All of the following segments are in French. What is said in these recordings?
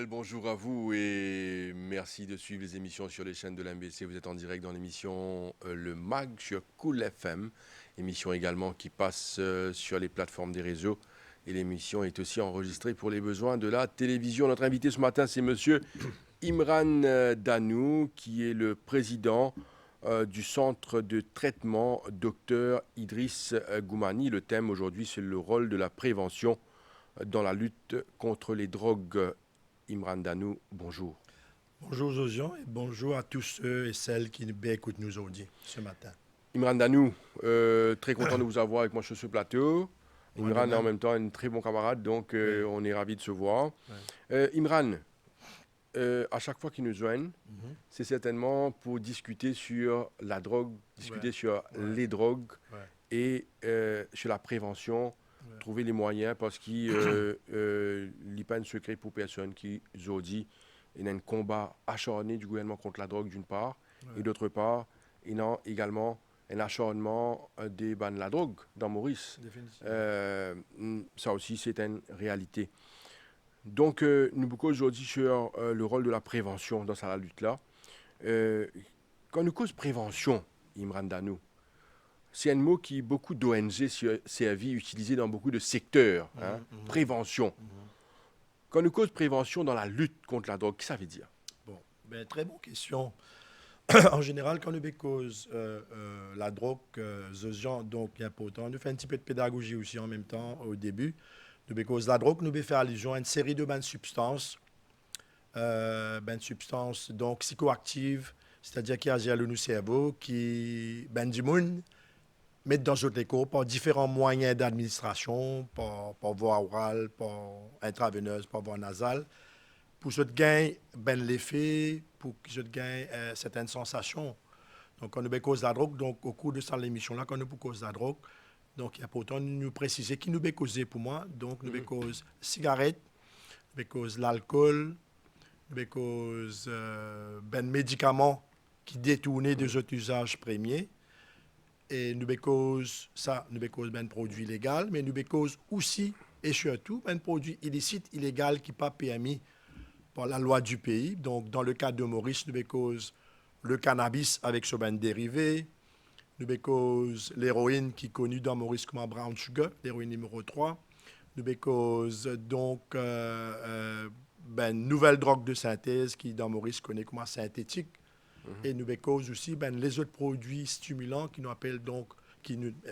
Michel, bonjour à vous et merci de suivre les émissions sur les chaînes de l'MBC. Vous êtes en direct dans l'émission Le Mag sur Cool FM, émission également qui passe sur les plateformes des réseaux. Et l'émission est aussi enregistrée pour les besoins de la télévision. Notre invité ce matin, c'est monsieur Imran Danou, qui est le président du centre de traitement Dr Idriss Goumani. Le thème aujourd'hui, c'est le rôle de la prévention dans la lutte contre les drogues. Imran Danou, bonjour. Bonjour Josian et bonjour à tous ceux et celles qui nous écoutent nous aujourd'hui ce matin. Imran Danou, très content de vous avoir avec moi sur ce plateau. Imran est en même temps un très bon camarade, donc on est ravis de se voir. Imran, à chaque fois qu'ils nous joignent, c'est certainement pour discuter sur la drogue, discuter sur les drogues et sur la prévention, trouver les moyens parce qu'il n'y a pas un secret pour personne qui dit il y a un combat acharné du gouvernement contre la drogue d'une part et d'autre part, il y a également un acharnement des bandes de la drogue dans Maurice. Ça aussi, c'est une réalité. Donc, nous beaucoup aujourd'hui sur le rôle de la prévention dans cette lutte-là. Quand nous cause prévention, Imran Danou, c'est un mot qui beaucoup d'ONG servi, utilisé dans beaucoup de secteurs. Prévention. Quand nous cause prévention dans la lutte contre la drogue, qu'est-ce que ça veut dire? Bon, très bonne question. En général, quand nous cause la drogue, donc il est important. Nous faisons un petit peu de pédagogie aussi en même temps au début. Nous cause la drogue, nous faisons allusion à une série de substances, donc psychoactives, c'est-à-dire qui agissent dans le cerveau, qui du monde mettre dans notre écho par différents moyens d'administration, par voie orale, par intraveineuse, par voie nasale, pour se gagner l'effet, pour que je gagne certaines sensations. Donc, quand nous cause la drogue, donc au cours de cette émission-là, quand nous cause la drogue, donc il y a pourtant nous préciser qui nous causé pour moi. Donc, nous cause cigarette, nous cause l'alcool, nous cause médicaments qui détournent des autres usages premiers. Et nous cause ça, nous cause un produit légal, mais nous cause aussi et surtout un produit illicite, illégal qui n'est pas permis par la loi du pays. Donc, dans le cas de Maurice, nous cause le cannabis avec ce dérivé, nous cause l'héroïne qui est connue dans Maurice comme brown sugar, l'héroïne numéro 3. Nous cause donc nouvelle drogue de synthèse qui dans Maurice connaît comme synthétique. Et nous cause aussi les autres produits stimulants qui nous appellent donc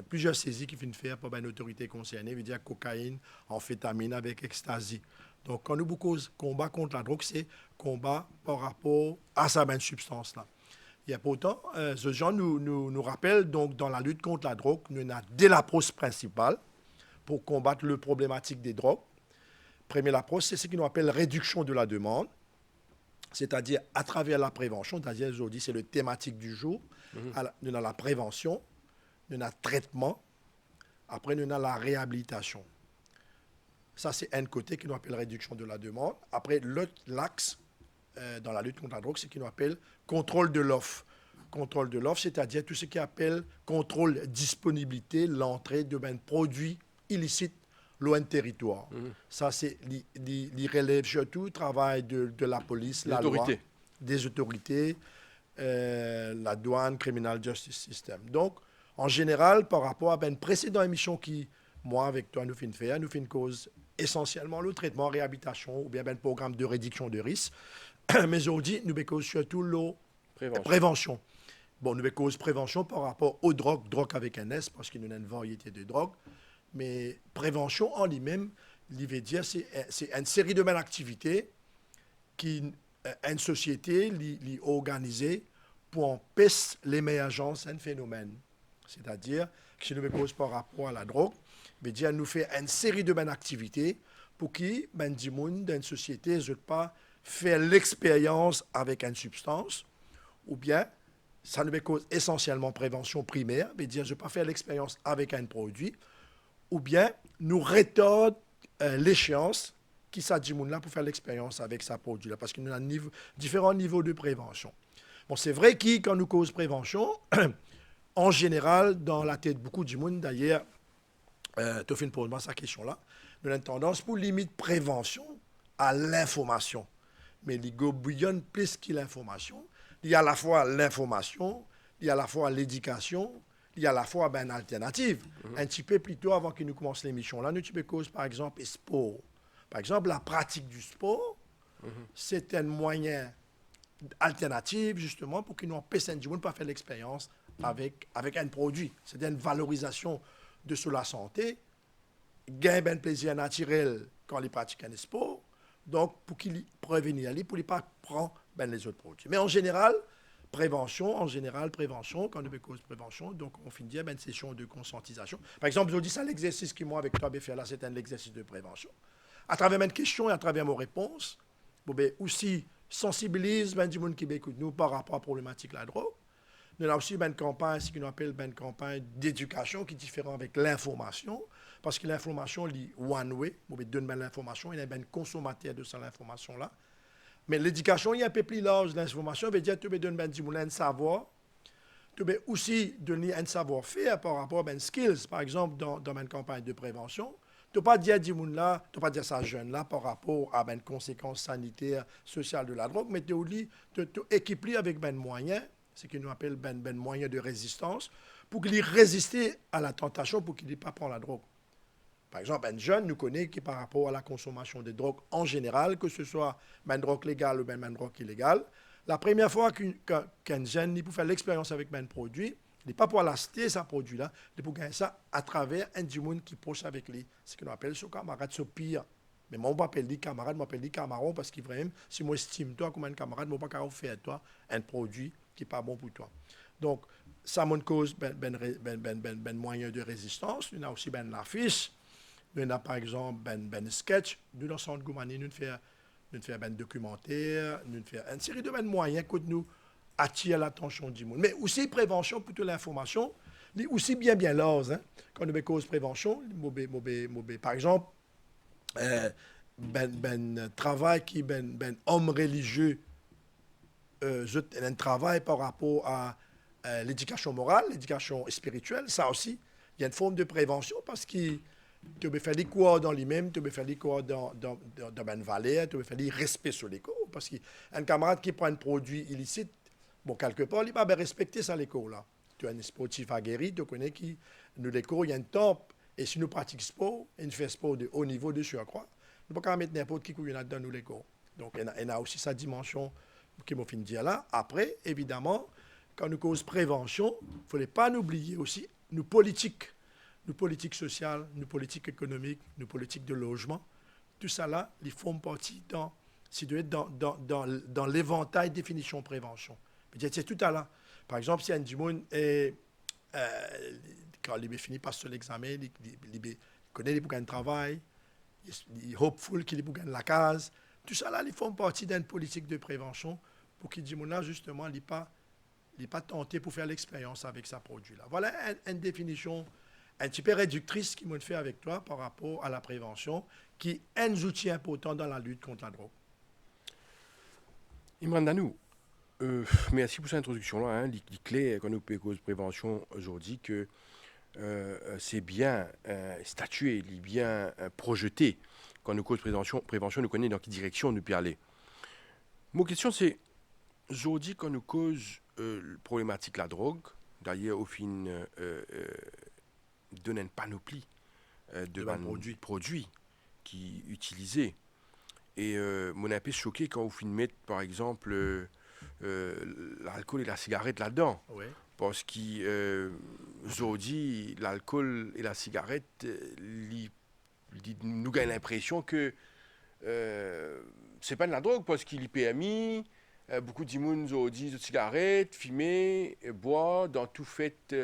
plusieurs saisies qui viennent faire par une autorité concernée, veut dire cocaïne, amphétamine avec ecstasy. Donc, quand nous cause combat contre la drogue, c'est combat par rapport à cette substance-là. Et pourtant, ce genre nous rappelle donc dans la lutte contre la drogue, nous avons deux approches principales pour combattre le problématique des drogues. Première approche, c'est ce qu'on appelle réduction de la demande. C'est-à-dire à travers la prévention, c'est-à-dire aujourd'hui c'est le thématique du jour, nous avons la prévention, nous avons le traitement, après nous avons la réhabilitation. Ça c'est un côté qui nous appelle réduction de la demande. Après l'autre l'axe dans la lutte contre la drogue, c'est ce qu'on appelle contrôle de l'offre. Contrôle de l'offre, c'est-à-dire tout ce qui appelle contrôle disponibilité, l'entrée de produits illicites loin de territoire. Ça, c'est les relève surtout travail de la police, la loi, des autorités, la douane, criminal justice system. Donc, en général, par rapport à une précédente émission qui, moi, avec toi, nous faisons faire, nous faisons cause essentiellement le traitement, réhabilitation ou bien un programme de réduction de risque. Mais aujourd'hui, nous cause surtout la prévention. Bon, nous cause prévention par rapport aux drogues, drogue avec un S, parce qu'il y a une variété de drogues. Mais prévention en lui-même, il veut dire c'est une série de activités qui une société li organisée pour empêcher l'émergence d'un phénomène. C'est-à-dire que si nous cause par rapport à la drogue, veut dire nous fait une série de activités pour qui du monde d'une société ne pas faire l'expérience avec une substance ou bien ça nous cause essentiellement prévention primaire, veut dire je ne pas faire l'expérience avec un produit ou bien nous retardons l'échéance qui s'agit là pour faire l'expérience avec sa produit-là, parce qu'il y a différents niveaux de prévention. Bon, c'est vrai que quand nous cause prévention, en général, dans la tête de beaucoup du monde, d'ailleurs, tu fais une pause, sa question-là, nous avons une tendance pour limite prévention à l'information. mais il go bouillonne plus que l'information. Il y a à la fois l'information, il y a à la fois l'éducation, il y a à la fois ben, une alternative. Un petit peu plus tôt, avant que nous commencions l'émission, là, nous tu peux cause, par exemple, sport. Par exemple, la pratique du sport, c'est un moyen alternatif, justement, pour que nous puissions pas faire l'expérience avec un produit. C'est une valorisation de sur la santé, gain ben plaisir naturel quand ils pratiquent un sport, donc pour qu'ils prévenir aller, pour ne pas prendre ben, les autres produits. Mais en général, prévention, quand on cause prévention, donc on finit ben, une session de conscientisation. Par exemple, je dis ça, l'exercice qui moi avec toi, faire là, c'est un exercice de prévention. À travers mes questions et à travers mes réponses, bon, ben, aussi sensibilise ben, du monde qui écoute nous par rapport à la problématique de la drogue. Nous avons aussi une campagne, ce qu'on appelle une campagne d'éducation qui est différente avec l'information, parce que l'information est one way, on donne l'information, il y a un consommateur de cette information-là. Mais l'éducation, il y a un peu plus large. L'information veut dire que tu donnes un savoir, tu peux aussi donner un savoir-faire par rapport à une skills, par exemple, dans une campagne de prévention. Tu ne peux pas dire là, tu peux pas dire ça jeune là par rapport à une conséquence sanitaire, sociale de la drogue, mais tu équipes avec ben moyens, ce qu'on appelle ben moyens de résistance, pour qu'il résiste à la tentation, pour qu'il ne pas prendre la drogue. Par exemple, un jeune nous connaît qui par rapport à la consommation de drogue en général, que ce soit une drogue légale ou une drogue illégale, la première fois qu'un jeune peut faire l'expérience avec un produit, il n'est pas pour l'acheter ce produit-là, il est pour gagner ça à travers un du monde qui proche avec lui. Ce qu'on appelle son camarade, son pire. Mais moi, on m'appelle dit camarade, moi, m'appelle dit camaron, parce que vraiment, si moi estime toi comme un camarade, moi, pas faire toi un produit qui n'est pas bon pour toi. Donc, ça montre cause ben moyen de résistance. Il y a aussi ben l'affiche. Nous avons par exemple ben sketch. Nous, dans le centre Goumani, nous faisons ben documentaire, nous faisons une série de ben moyens que nous attirent l'attention du monde. Mais aussi prévention, plutôt l'information, aussi bien large. Hein. Quand nous avons cause prévention, par exemple, travail qui ben homme religieux, un travail par rapport à l'éducation morale, l'éducation spirituelle, ça aussi, il y a une forme de prévention parce que tu peux faire des cours dans lui-même, tu peux faire des cours dans une vallée, tu peux faire des respects sur les cours. Parce qu'un camarade qui prend un produit illicite, bon, quelque part, il va bien respecter ça, les cours là. Tu es un sportif aguerri, tu connais qui, nous, les cours, il y a un temps, et si nous pratiquons sport, et nous faisons sport de haut niveau de surcroît, nous ne pouvons pas mettre n'importe qui dans nous, les cours. Donc, il y a aussi sa dimension qui m'a fini de dire là. Après, évidemment, quand nous cause prévention, il ne faut pas oublier aussi nos politiques sociales, nos politiques économiques, nos politiques de logement. Tout ça là, ils font partie dans l'éventail de définition prévention. C'est tout à l'heure. Par exemple, si un Dimon est quand il finit par sur l'examen, il connaît les bouquins de travail, il est hopeful qu'il bouquins de la case. Tout ça là, ils font partie d'une politique de prévention pour qu'il Dimon là justement, il n'est pas tenté pour faire l'expérience avec sa produit là. Voilà une définition un petit peu réductrice qui m'a fait avec toi par rapport à la prévention, qui est un outil important dans la lutte contre la drogue. Imran Danou, merci pour cette introduction-là. Hein, les clés quand nous cause prévention aujourd'hui, que c'est bien statué, bien projeté. Quand nous cause prévention, nous connaissons dans quelle direction nous peut aller. Mon question, c'est, aujourd'hui, quand nous cause problématique la drogue, d'ailleurs, au fin... donne une panoplie de produits qui utilisés. Et mon un peu choqué quand vous filmez, par exemple, l'alcool et la cigarette là-dedans. Oui. Parce qu'aujourd'hui, l'alcool et la cigarette, nous gagnent l'impression que c'est pas de la drogue, parce qu'il y PMI, beaucoup de gens aujourd'hui de cigarettes, fumer, boire, dans tout fait...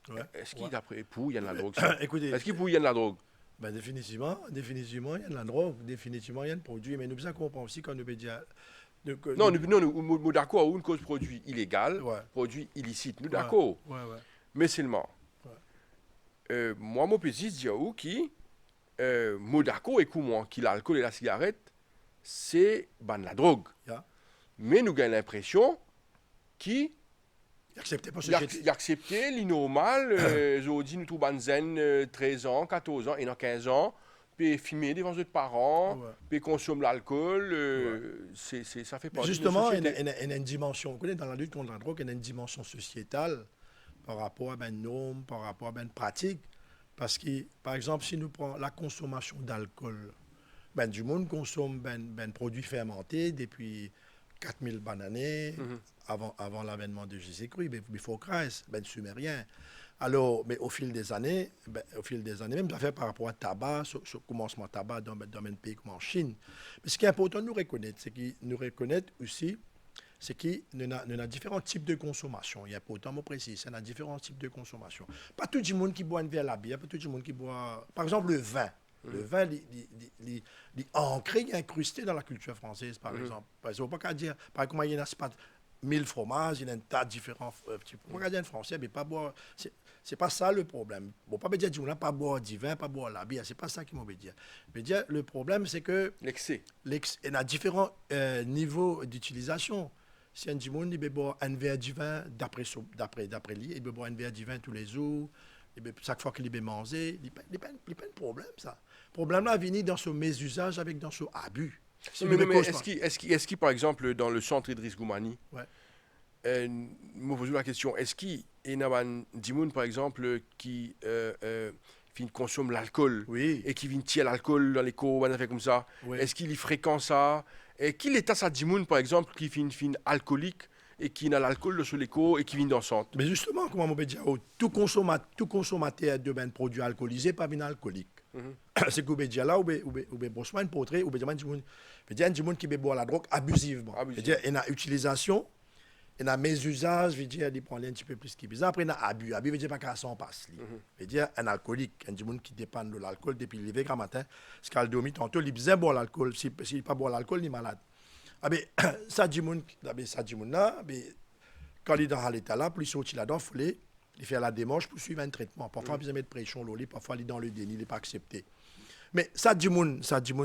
Ouais. Est-ce qu'il d'après pour il y a de la drogue? Écoutez, est-ce qu'il pour il y a de la drogue? Ben définitivement, il y a de la drogue, définitivement, il y a un produit. Mais nous besoin comprendre aussi quand nous veut dire. Nous d'accord, une cause produit illégal, ouais. produit illicite, nous d'accord. Ouais. Mais seulement, moi, mon petit dire où qui, moi d'accord et moi, qui l'alcool et la cigarette, c'est de la drogue. Yeah. Mais nous avons l'impression qui il acceptait l'innormal. Aujourd'hui, nous trouvons zen 13 ans, 14 ans, et dans 15 ans, puis fumer devant les parents, Ouais. puis consommer l'alcool, ça fait partie Justement, de il la y a société. une dimension, vous connaissez, dans la lutte contre la drogue, il y a une dimension sociétale par rapport à ben normes, par rapport à ben pratique. Parce que, par exemple, si nous prenons la consommation d'alcool, ben du monde consomme ben produits fermentés depuis 4000 années, Mhm. avant l'avènement de Jésus-Christ, before Christ, ben sumérien. Alors, mais au fil des années, même ça fait par rapport à tabac, ce commencement tabac dans un pays comme en Chine. Mais ce qui est important de nous reconnaître, c'est que nous reconnaître aussi, c'est qu'il y a différents types de consommation. Il y a pourtant, moi précise, il y a différents types de consommation. Pas tout le monde qui boit un verre à la bière, pas tout le monde qui boit, par exemple, le vin. Le vin, il est ancré, il est incrusté dans la culture française, par exemple. Parce qu'on ne peut pas dire, par exemple, il y a pas 1000 fromages, il y a un tas de différents types. On va dire un français, mais pas boire. C'est pas ça le problème. Bon, pas dire du pas boire du vin, pas boire la bière, c'est pas ça qui m'a dire. Mais dire, le problème, c'est que L'excès. il y a différents niveaux d'utilisation. Si un monde il peut boire un verre de vin d'après lui, il peut boire un verre de vin tous les jours, chaque fois qu'il peut manger, il n'y a pas de problème ça. Le problème là vient dans ce mésusage avec dans ce abus. Si Mais, nous mais cause pas. est-ce qu'il, par exemple, dans le centre Idriss Goumani, Ouais. me pose la question, est-ce qu'il y a des gens, par exemple, qui consomment l'alcool Oui. et qui viennent tirer l'alcool dans les cours, fait comme ça? Oui. Est-ce qu'il y fréquente ça? Et qu'il est à ça, des gens, par exemple, qui finissent alcoolique et qui n'a l'alcool sur les cours et qui viennent dans le centre? Mais justement, comment on peut dire, tout consommateur de ben produits alcoolisés, pas bien alcoolique. C'est que vous dire là, ou bien brosser un portrait, ou bien un monde qui boit la drogue abusivement. Abusivement. C'est-à-dire, il y a utilisation, il y a mésusage, veut dire, il prend un petit peu plus qui bizarre. Après, il y a abus. Abus veut dire pas qu'à son passe. Veut dire, un alcoolique, un monde qui dépend de l'alcool depuis le lever grand matin, ce qu'il a dormi tantôt, il besoin boire l'alcool. S'il ne pas boire l'alcool, il est malade. Ah ben, ça, du monde là, quand il est dans l'état là, plus il sortit là-dedans, il fait la démarche pour suivre un traitement. Parfois, il met de pression, parfois, il est dans le déni, il n'est pas accepté. Mais ça, du monde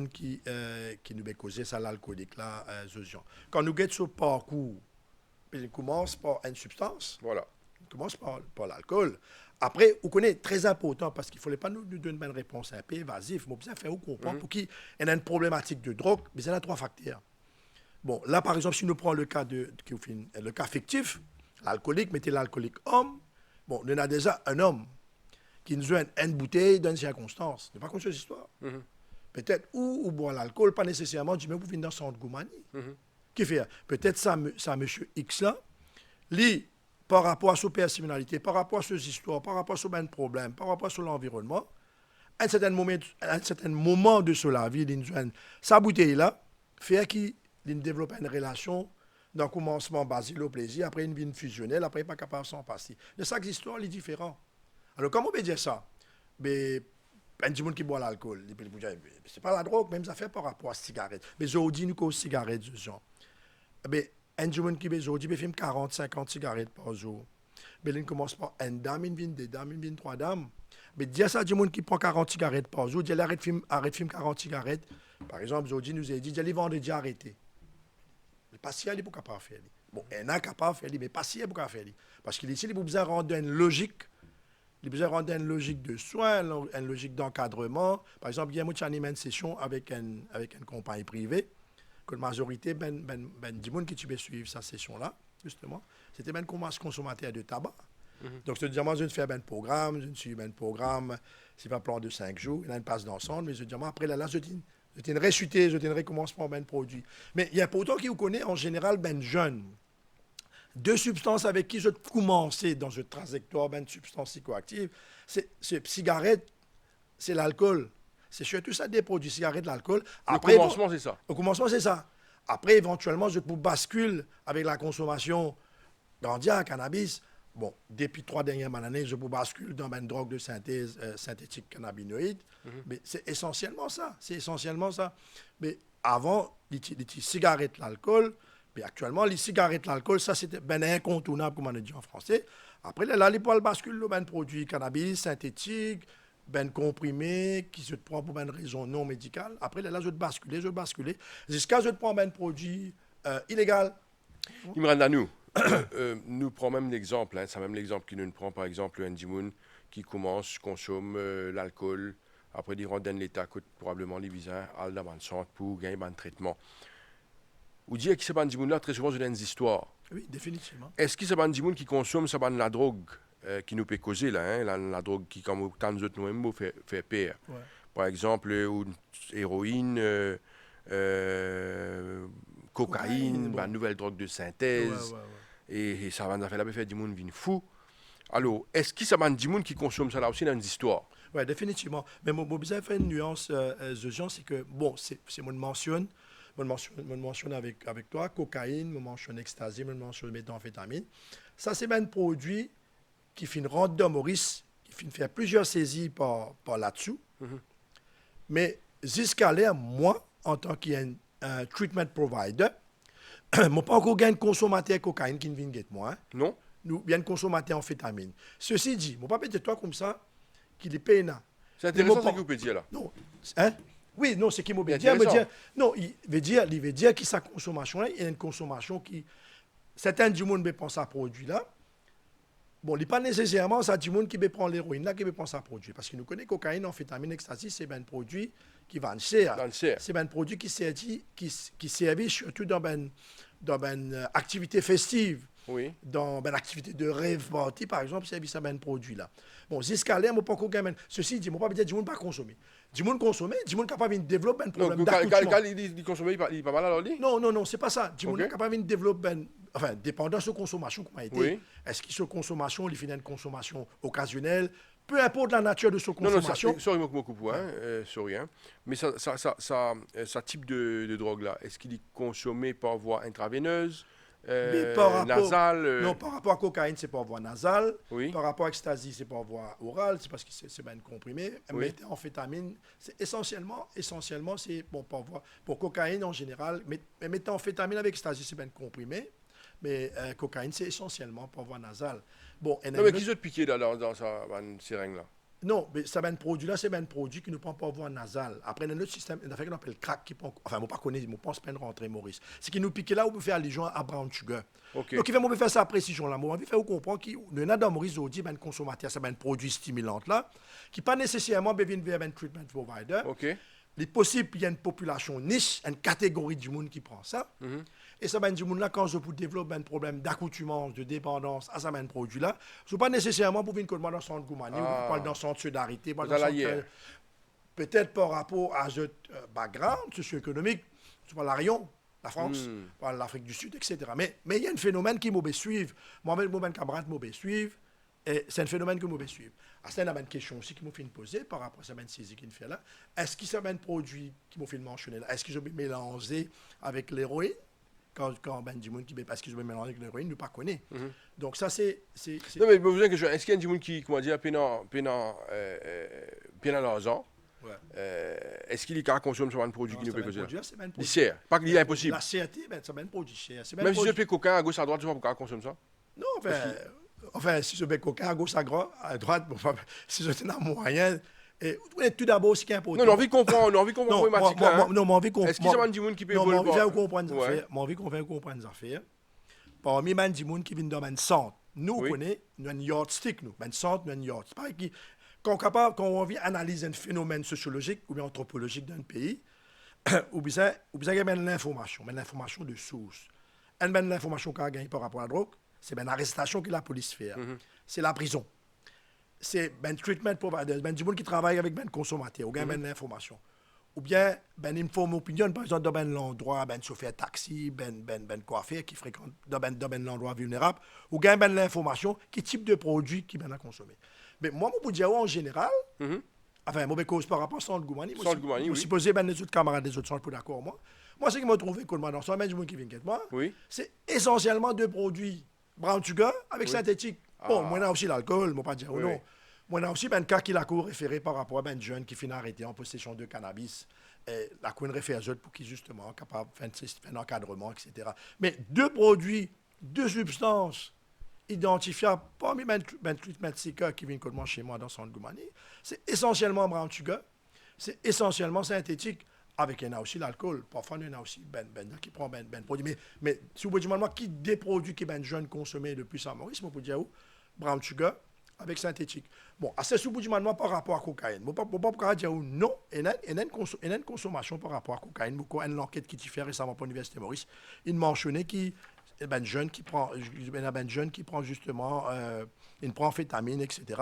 qui nous a causé, ça, l'alcoolique, là, Zozian. Quand nous guettons ce parcours, il commence par une substance, Voilà. il commence par l'alcool. Après, vous connaissez, très important, parce qu'il ne fallait pas nous donner une réponse un peu évasive, mais bien faire comprendre pour qu'il y ait une problématique de drogue, mais il y a 3 facteurs. Bon, là, par exemple, si nous prenons le cas fictif, l'alcoolique, mettez l'alcoolique homme, bon, on a déjà un homme qui nous a une bouteille dans une circonstance. Ce n'est pas comme cette histoire. Peut-être où boit l'alcool, pas nécessairement du même pour venir dans son Goumani. Qui fait? Peut-être ça, monsieur X là, lui, par rapport à sa personnalité, par rapport à ses histoires, par rapport à son problème, par rapport à l'environnement, à un certain moment de sa vie, sa bouteille là, fait qu'il développe une relation d'un commencement basé au plaisir, après une vie fusionnelle, après il n'est pas capable de s'en passer. De chaque histoire est différent. Alors, comment on peut dire ça? Mais, un petit monde qui boit l'alcool, c'est pas la drogue, même ça fait par rapport à la cigarette. Mais aujourd'hui, nous cause cigarette, ce genre. Mais, un petit monde qui aujourd'hui fume 40, 50 cigarettes par jour. Mais il commence par une dame, une vient deux dames, une vient trois dames. Mais dire ça, un monde qui prend 40 cigarettes par jour, il arrête de fumer 40 cigarettes. Par exemple, aujourd'hui, nous a dit, il vendredi arrêter. Mais pas si elle est pour capable faire. Bon, elle est capable de faire, mais pas si elle est pour faire. Parce qu'il est ici, il a besoin de rendre une logique. Il a besoin de rendre une logique de soins, une logique d'encadrement. Par exemple, il y a une session avec une compagnie privée, que la majorité, du monde qui tu veux suivre cette session-là, justement, c'était un consommateur de tabac. Donc, c'est dire, je vais faire un programme, je suis un programme, c'est un plan de 5 jours, il y a une passe d'ensemble, mais je dis, après, là, je t'ai réchuté, je t'ai recommencement ben produit. Mais il y a pourtant qui vous connaît en général ben jeune. 2 substances avec qui je commençais dans une trajectoire ben substance psychoactive, c'est cigarette, c'est l'alcool. C'est surtout ça des produits, cigarettes, l'alcool. Au commencement, c'est ça. Au commencement, c'est ça. Après, éventuellement, je bascule avec la consommation d'andia, cannabis. Bon, depuis 3 dernières années, je bascule dans une drogue de synthèse synthétique cannabinoïde. Mais c'est essentiellement ça. Mais avant, les cigarettes, l'alcool, mais actuellement, les cigarettes, l'alcool, ça, c'était ben incontournable, comme on a dit en français. Après, là, les poils basculent dans un produit cannabis synthétique, ben comprimé, qui se prend pour une raison non médicale. Après, là, je vais basculer. Jusqu'à je prends un produit illégal. Imran Danou, nous prenons même l'exemple, c'est même l'exemple qui nous prend, par exemple, un Dimoun qui commence, consomme l'alcool Après, ils rendent l'État coûte probablement les visins, à la bonne santé pour gagner un traitement. Ou dire que ces bandits là très souvent, c'est des histoires. Oui, définitivement. Est-ce que ces bandits qui consomment la drogue qui nous peut causer là, hein, la drogue qui, comme autant de autres nous fait peur. Ouais. Par exemple, héroïne, cocaïne, bon. nouvelle drogue de Ouais, synthèse. ouais. Et ça va faire la faire du monde vient fou. Alors, est-ce que ça va du monde qui consomme ça là aussi dans une histoire? Oui, définitivement. Mais mon besoin faire une nuance, de gens, c'est que, bon, c'est moi mentionne, avec toi, cocaïne, je mentionne ecstasy, je mentionne méthamphétamine. Ça, c'est un produit qui finit rendre dans Maurice, qui finit faire plusieurs saisies par là-dessous. Mais jusqu'à là, moi, en tant qu'un treatment provider, je n'ai pas encore gagné de consommateur de cocaïne qui vient de moi. Hein. Non? Nous, bien consommateur amphétamine. Ceci dit, je ne pas peut-être toi comme ça, qu'il est payé. C'est intéressant ce que vous pouvez dire là. Non, hein? Oui, non, c'est qui m'a C'est dire. intéressant. Non, il veut dire que sa consommation là, il y a une consommation qui. Certains du monde pensent à ce produit-là. Bon, il n'est pas nécessairement ça du monde qui veut prendre l'héroïne là qui veut penser à ce produit. Parce que nous connaissons cocaïne, amphétamine, ecstasy, c'est un produit qui va en cher. C'est un produit qui servit surtout dans une activité festive. Oui. Dans l'activité de rêve party, par exemple, service à un produit là. Bon, jusqu'à là, je ne pas encore gagner. Ceci dit, je ne pas dire que du monde pas consommer. Du monde consommer, du monde capable de développer un problème d'accouchement. Quand il consomme, il n'est pas mal alors lui? Non, c'est pas ça. Du monde Ok. capable de développer enfin, dépendant de sa consommation, comment été. Oui. Est-ce que sa consommation, il fait une consommation occasionnelle, peu importe la nature de sa consommation. Non, sorry, moi coupe, sorry, hein. Mais ça type de drogue là, est-ce qu'il est consommé par voie intraveineuse? Mais par rapport, nasal. Non, par rapport à cocaïne, c'est par voie nasale. Oui. Par rapport à ecstasy, c'est par voie orale, c'est parce que c'est bien comprimé. Oui. Méthamphétamine, c'est essentiellement, c'est bon, par voie. Pour cocaïne en général, mais méthamphétamine avec ecstasy, c'est bien comprimé. Mais cocaïne, c'est essentiellement par voie nasale. Bon, Non, mais qui ont piqué dans sa seringue là? non, mais ça, produit-là, c'est un produit qui ne prend pas voie nasale. Après, il y a un autre système, il y a qu'on appelle crack, qui prend, enfin, je ne connais pas, je pense pas rentrer, Maurice. C'est qui nous pique là, on peut faire les gens à brown sugar. Okay. Donc, il fait faire ça à précision là. On veut faire comprendre qu'il y a dans Maurice, on dit, un consommateur, c'est un produit stimulant là, qui pas nécessairement besoin vers un treatment provider. Okay. Il est possible qu'il y ait une population niche, une catégorie du monde qui prend ça. Et ça, du monde là, quand je peux développer un problème d'accoutumance, de dépendance à ce produit-là, ce n'est pas nécessairement pour venir dans le centre Goumani, ou dans le centre solidarité, peut-être par rapport à ce background socio-économique, sur la Réunion, la France, l'Afrique du Sud, etc. Mais il y a un phénomène qui m'a suivre. Moi-même, mon camarade m'a suivre. Et c'est un phénomène que je vais suivre. C'est une question aussi qui m'a fait poser par rapport à cette saisie qu'il fait là. Est-ce que c'est un produit qui m'a fait mentionner là? Est-ce que je vais mélanger avec l'héroïne? Quand du monde qui parce que je vais mélanger avec l'héroïne, nous pas connaît. Donc ça c'est. Non mais vous avez est-ce qu'il y a du monde qui comment dire pénal l'argent? Est-ce qu'il est consomme sur un produit qui nous peut causer? Il sert. Pas qu'il est impossible. La CRT, c'est un produit cher. Même si je paie cocaïne à gauche à droite, tu vois pourquoi consomme ça? Non, enfin, si je paie cocaïne à gauche à droite, si je suis dans moyen. Et tout d'abord, ce qui est important. Non, on a envie de comprendre, problématique là. Non, mais envie de comprendre. Est-ce qu'il y a du monde qui peut évoluer? Non, mais envie de comprendre les affaires. Parmi les gens qui viennent dans un centre, nous, on connaît, nous avons un yardstick, nous. Un centre, nous avons un yardstick. C'est pareil quand on vient analyser un phénomène sociologique ou bien anthropologique d'un pays, ou bien l'information, mais l'information de source. L'information qu'on a gagnée par rapport à la drogue, c'est l'arrestation que la police fait. C'est la prison. C'est un treatment provider, du monde qui travaille avec un consommateur, ou bien l'information. Ou bien, une forme opinion, par exemple, dans l'endroit, chauffeur taxi, coiffeur qui fréquente dans l'endroit vulnérable, ou bien l'information, quel type de produit qui va consommer. Mais moi, je peux dire en général, enfin, je cause par rapport à Centre Goumani, je suppose que les autres camarades des autres sont pas d'accord avec moi. Moi, ce qui m'a trouvé, dans ce même qui vient moi, c'est essentiellement deux produits brown sugar avec synthétique. Bon, moi, j'ai aussi l'alcool, je ne vais pas dire non. Moi, j'ai aussi un cas qui la cour référé par rapport à un jeune qui finit arrêté en possession de cannabis. Et la cour réfère pour qu'il justement capable de faire un encadrement, etc. Mais deux produits, deux substances identifiables parmi les treatment seekers qui viennent chez moi dans Centre Goumani, c'est essentiellement brown sugar, c'est essentiellement synthétique. Avec il y a aussi l'alcool. Parfois, il y en a aussi qui prend produit. Mais si vous pouvez demander qui des produits qui sont jeunes consommés depuis Saint-Maurice, je peux dire où? Brown sugar avec synthétique. Bon, assez sous bout du moment par rapport à cocaïne. Bon, pas dire non, il y a une consommation par rapport à cocaïne. Beaucoup, une enquête qui t'y fait récemment pour l'Université Maurice, il mentionnait qu'il y a un jeune qui prend justement une amphétamine, etc.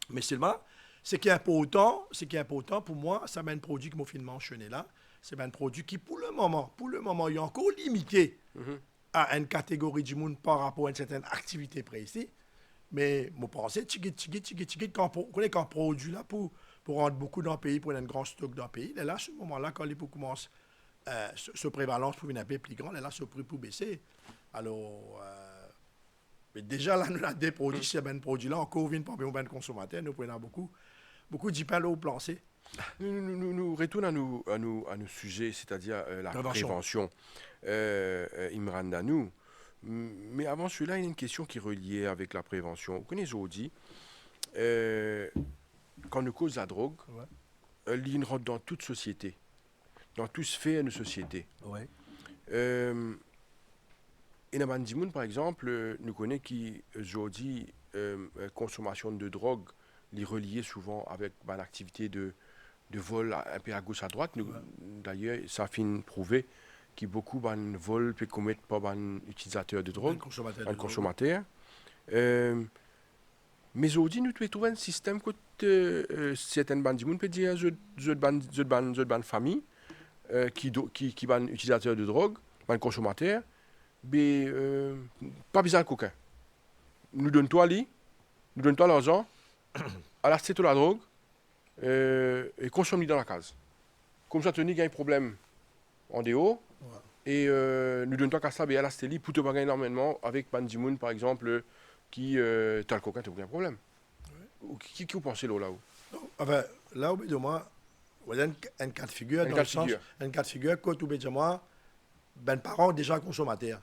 Mais seulement, ce qui est important pour moi, c'est un produit que je mentionné là, c'est un produit qui, pour le moment, il est encore limité à une catégorie du monde par rapport à une certaine activité précise. Mais je pense que quand on produit là pour rendre beaucoup dans le pays, pour un grand stock dans le pays, là, à ce moment-là, quand les prix commencent, ce prévalence pour une peu plus grande, là, ce prix pour baisser. Alors, mais déjà, là, nous avons des produits, c'est un produit là, encore vient pour un consommateur, nous prenons beaucoup d'y au plancer. Nous retournons à nos sujets, c'est-à-dire la prévention. Imran Danou. Mais avant celui-là, il y a une question qui est reliée avec la prévention. Vous connaissez aujourd'hui, quand on cause la drogue, elle y rentre dans toute société, dans toute sphère de société. Ouais. Et dans Bandimoun, par exemple, nous connaissons qui aujourd'hui, consommation de drogue, est reliée souvent avec l'activité de vol un peu à gauche à droite. D'ailleurs, ça a fini prouvé que beaucoup de vols peuvent commettre par un utilisateur de drogue, un consommateur. Mais aujourd'hui, nous trouvons un système que certaines bandes peuvent dire une famille qui est un utilisateur de drogue, un consommateur, mais pas besoin de coquin. Nous donnons toi l'argent, à la toute la drogue, et consomme dans la case. Comme ça, tu as un problème en dehors, et nous donnons toi qu'à ça, à la stélie, pour te gagner énormément avec Bandimoun, par exemple, qui tu as le coquin, tu n'as aucun problème. Qui vous pensez là-haut? Enfin, là, au bout de moi, il y a un cas de figure, dans le sens, un cas de figure, quand au bout de moi, ben parents déjà consommateurs.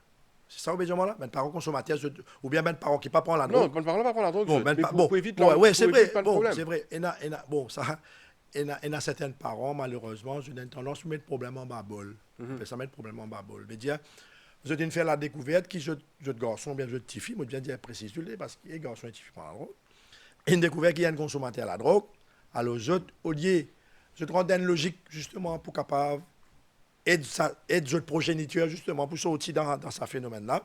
C'est ça, au bout de moi, là? Ben parents consommateurs, ou bien ben parents qui ne prennent pas la drogue. Non, ben parents ne pas prendre la drogue, bon, mais pour éviter c'est vrai, bon, c'est vrai. Bon, ça, il y a certains parents, malheureusement, j'ai une tendance à mettre problème en bas bol. Ça met problème en bas bol. Je veux dire, vous avez fait la découverte qui je de garçon, bien je de petite fille, moi je viens dire préciser, parce qu'il y a garçon et petite fille prennent la drogue. Et une découverte qu'il y a un consommateur à la drogue, alors au lieu, je te rends une logique justement pour capable aider votre progéniture justement pour sortir dans ce phénomène-là.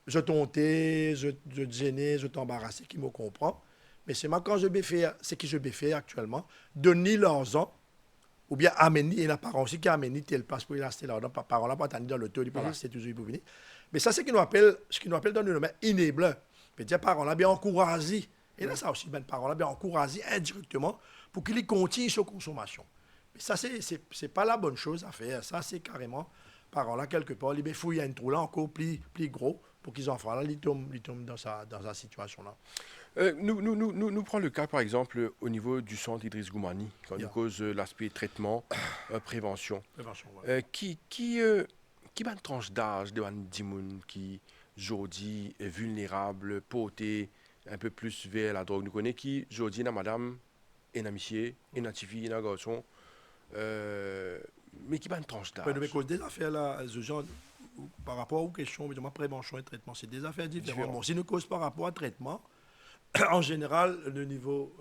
Je tontais, je gênais, je t'embarrassais, qui me comprend. Mais c'est moi quand je vais faire, ce que je vais faire actuellement, donner l'argent, ou bien amener, et la parent aussi qui amène tel passe pour y rester là, par parole là, pas attendre dans l'auto, il pas rester toujours pour venir. Mais ça, c'est ce qu'on appelle dans le domaine enabler. C'est-à-dire, parents là, bien encourager. Et là, ça aussi, ben, parents là, bien encourager indirectement pour qu'ils continuent sur consommation. Mais ça, c'est pas la bonne chose à faire. Ça, c'est carrément, parents là, quelque part, ils fouillent un trou là encore plus gros pour qu'ils enfants là, ils tombent dans sa situation-là. Nous prenons le cas, par exemple, au niveau du centre Idriss Goumani, quand nous cause l'aspect traitement, prévention. Ouais. Qui a une tranche d'âge de Dimoun qui, aujourd'hui, est vulnérable, porté un peu plus vers la drogue? Nous connaissons qui, aujourd'hui, n'a madame, et n'a monsieur, et n'a fille, et n'a garçon, mais qui a une tranche d'âge? Mais cause des affaires là, ce genre, par rapport aux questions, évidemment, prévention et traitement, c'est des affaires différentes. Bon, si nous cause par rapport à traitement, en général, le niveau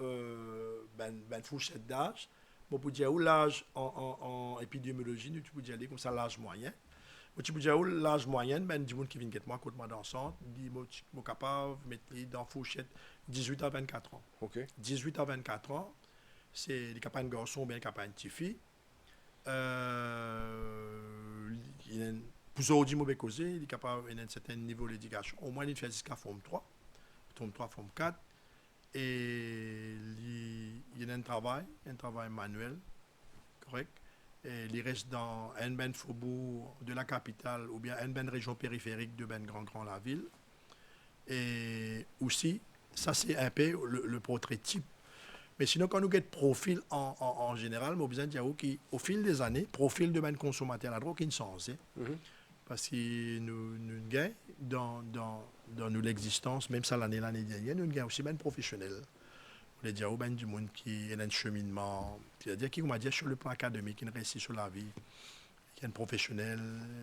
fourchette d'âge, bon, pour dire où l'âge en épidémiologie, nous pouvons dire comme ça l'âge moyen. Tu peux dire où l'âge moyen, ben, du monde qui vient de moi, côté moi dans le centre, dit suis capable de mettre dans fourchette 18 à 24 ans. Okay. 18 à 24 ans, c'est les campagnes garçons ou bien les campagnes petite fille. Pour aujourd'hui, mauvais causé, il est capable d'un certain niveau d'éducation. Au moins, il fait jusqu'à forme 3, forme 3, forme 4. Et il y a un travail manuel, correct. Et il reste dans un ben faubourg de la capitale ou bien une ben région périphérique de ben grand la ville. Et aussi, ça c'est un peu le portrait type. Mais sinon, quand nous avons profil en général, nous avons besoin de dire qu'au fil des années, profil de ben consommateur à la drogue, il change. Parce que nous gagnons dans l'existence, même ça l'année dernière, nous gagnons aussi ben professionnel. On dire au ben du monde qui est un cheminement, c'est-à-dire qui m'a dit sur le plan académique, qui réussit sur la vie. Il y a un professionnel,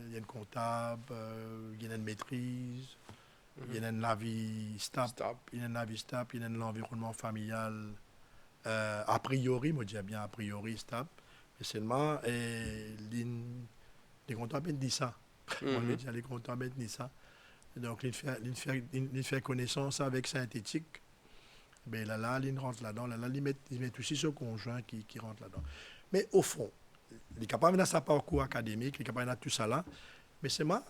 il y a un comptable, il y a une maîtrise, Il y a la vie stable, Stable. il y a la vie stable, il y a l'environnement familial a priori, moi je dis bien a priori stable, mais seulement les comptables disent ça. Moi je dis les comptables disent ça. Donc il fait connaissance avec synthétique. Ben là, il rentre là-dedans. Là, il met aussi ce conjoint qui rentre là-dedans. Mais au fond, il est capable de sa parcours académique, il est capable de tout ça là, mais c'est moi,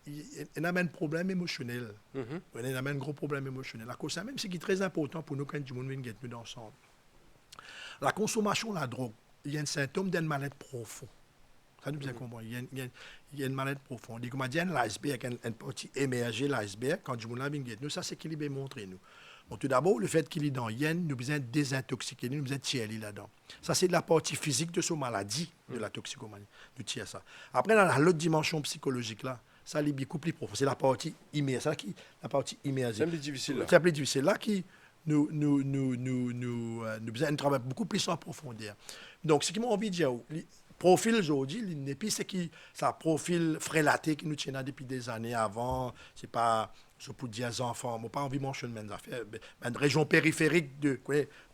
il a un problème émotionnel. Il a un gros problème émotionnel. À cause de ça, même ce qui est très important pour nous quand du monde vient nous ensemble. La consommation de la drogue, il y a un symptôme d'un mal-être profond. Ça nous bien comprendre. Il y a une mal-être profonde. Il y a un iceberg, une partie émergée, l'iceberg, quand du monde vient nous, ça c'est qu'il est montré nous. Bon, tout d'abord, le fait qu'il est dans Yen, nous besoin désintoxiquer, nous besoin tirer là-dedans. Ça, c'est de la partie physique de son maladie, de la toxicomanie, du tiers ça. Après, dans l'autre dimension psychologique, là, ça, c'est beaucoup plus profond. C'est la partie immersive, la partie immersive. C'est plus difficile, là. C'est plus difficile. Là, qui nous besoin de travailler beaucoup plus en profondeur. Donc, ce qui m'a envie de dire, le profil aujourd'hui, c'est qui ça profil frélaté qui nous tient depuis des années avant. C'est pas... Je peux dire aux enfants, je n'ai pas envie de mentionner mes affaires. Une région périphérique,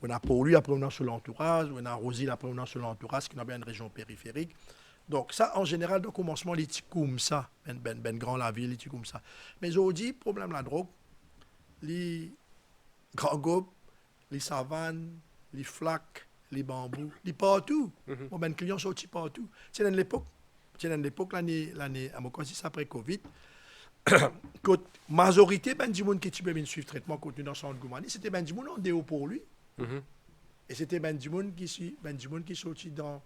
on a Pau-Lui, après on a sur l'entourage, on a Rosy, après on a sur l'entourage, qui n'a bien une région périphérique. Donc ça, en général, au commencement, les petits comme ça, grand la ville, les petits comme ça. Mais aujourd'hui, problème de la drogue, les grands gobes, les savanes, les flaques, les bambous, les partout. Bon, les clients sont aussi partout. C'est dans l'époque, l'année, à mon cas, après Covid, que majorité ben du monde qui tu peux suivre traitement contenu dans son goumani, c'était ben du monde en déo pour lui. Et c'était ben du monde qui sorti dans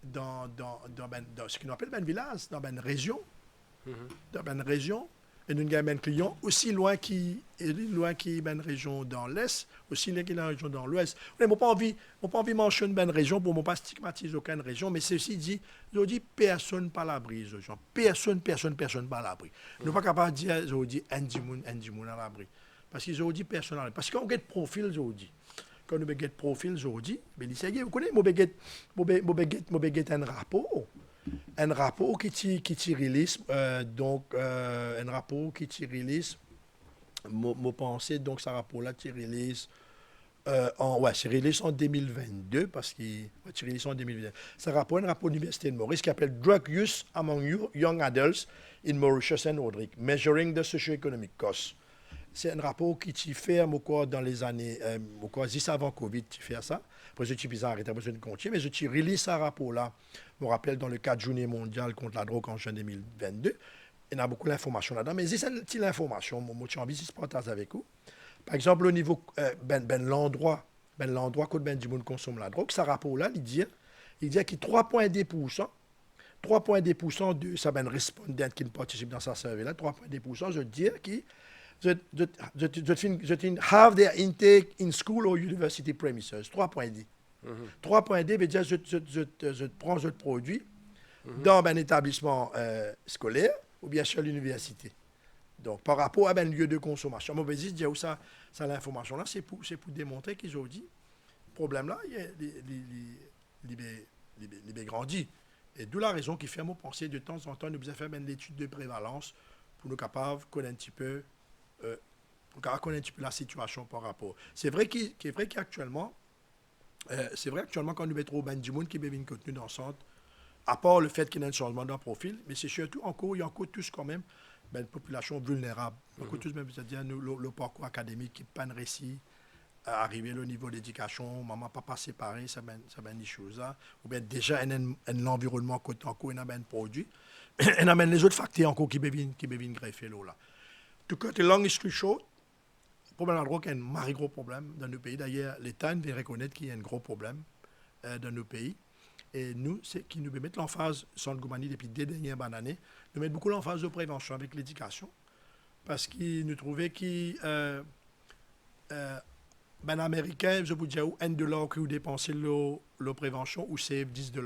ce qu'on appelle ben village, dans ben région. Dans ben région et nous avons un client aussi loin qui ben région dans l'est, aussi loin qui la région dans l'ouest. On n'a pas envie de mentionner ben région pour ne pas stigmatiser aucune région, mais ceci dit, je dis personne pas l'abri, gens. Personne pas l'abri. Nous pas capable de dire je dis un dimoun à l'abri. Parce qu'ils ont dit personne à l'abri. Parce qu'on get profil je dis. Quand nous get profil je dis, mais vous connaissez mon get un rapport. Un rapport qui release, un rapport qui release, mon pensée, donc ce rapport-là qui release, c'est release en 2022, parce qu'il c'est release en 2022. C'est un rapport de l'Université de Maurice qui s'appelle Drug Use Among Young Adults in Mauritius and Rodrigue, Measuring the Socio-Economic Costs. C'est un rapport qui fait dans les années, juste avant Covid, tu fais ça. Après, je suis arrêté, après, je ne continue, mais je suis release ce rapport-là. Je me rappelle dans le cadre Journée mondiale contre la drogue en juin 2022. Il y a beaucoup d'informations là-dedans, mais c'est une petite information, moi, j'ai envie de partager avec vous. Par exemple, au niveau l'endroit que du monde consomme la drogue, ce rapport-là, il dit que 3,2% de ça ben respondants qui participent dans sa survey là, 3,2%, je veux dire qui je have their intake in school or university premises. 3,2. 3,2 veut dire je prends ce produit dans un établissement scolaire ou bien sur l'université. Donc, par rapport à un lieu de consommation. Moi, je dis où ça l'information là, c'est pour démontrer qu'aujourd'hui, le problème là, il est grandi. Et d'où la raison qui fait moi penser de temps en temps, nous devons faire une étude de prévalence pour nous capables de connaître un petit peu la situation par rapport. C'est vrai qu'actuellement, quand nous mettons ben du monde qui bébé une contenu dans le centre, à part le fait qu'il y a un changement d'un profil, mais c'est surtout il y a encore tous quand même une population vulnérable. Encore tous même, c'est-à-dire le parcours académique qui pas de récit, arriver au niveau d'éducation, maman, papa séparé, ça ben des choses là, ou bien déjà un environnement côté encore il y a un produit, et il y a les autres facteurs encore qui viennent greffer là. To cut a long history short, le problème de la drogue est un gros problème dans nos pays. D'ailleurs, l'État vient reconnaître qu'il y a un gros problème dans nos pays. Et nous, c'est qui nous mettent l'emphase, sans le Goumani, depuis des dernières années, nous mettons beaucoup l'emphase de prévention avec l'éducation. Parce qu'ils nous trouvaient ben américain, je vous dis, $1 que vous dépensez la prévention ou c'est $10.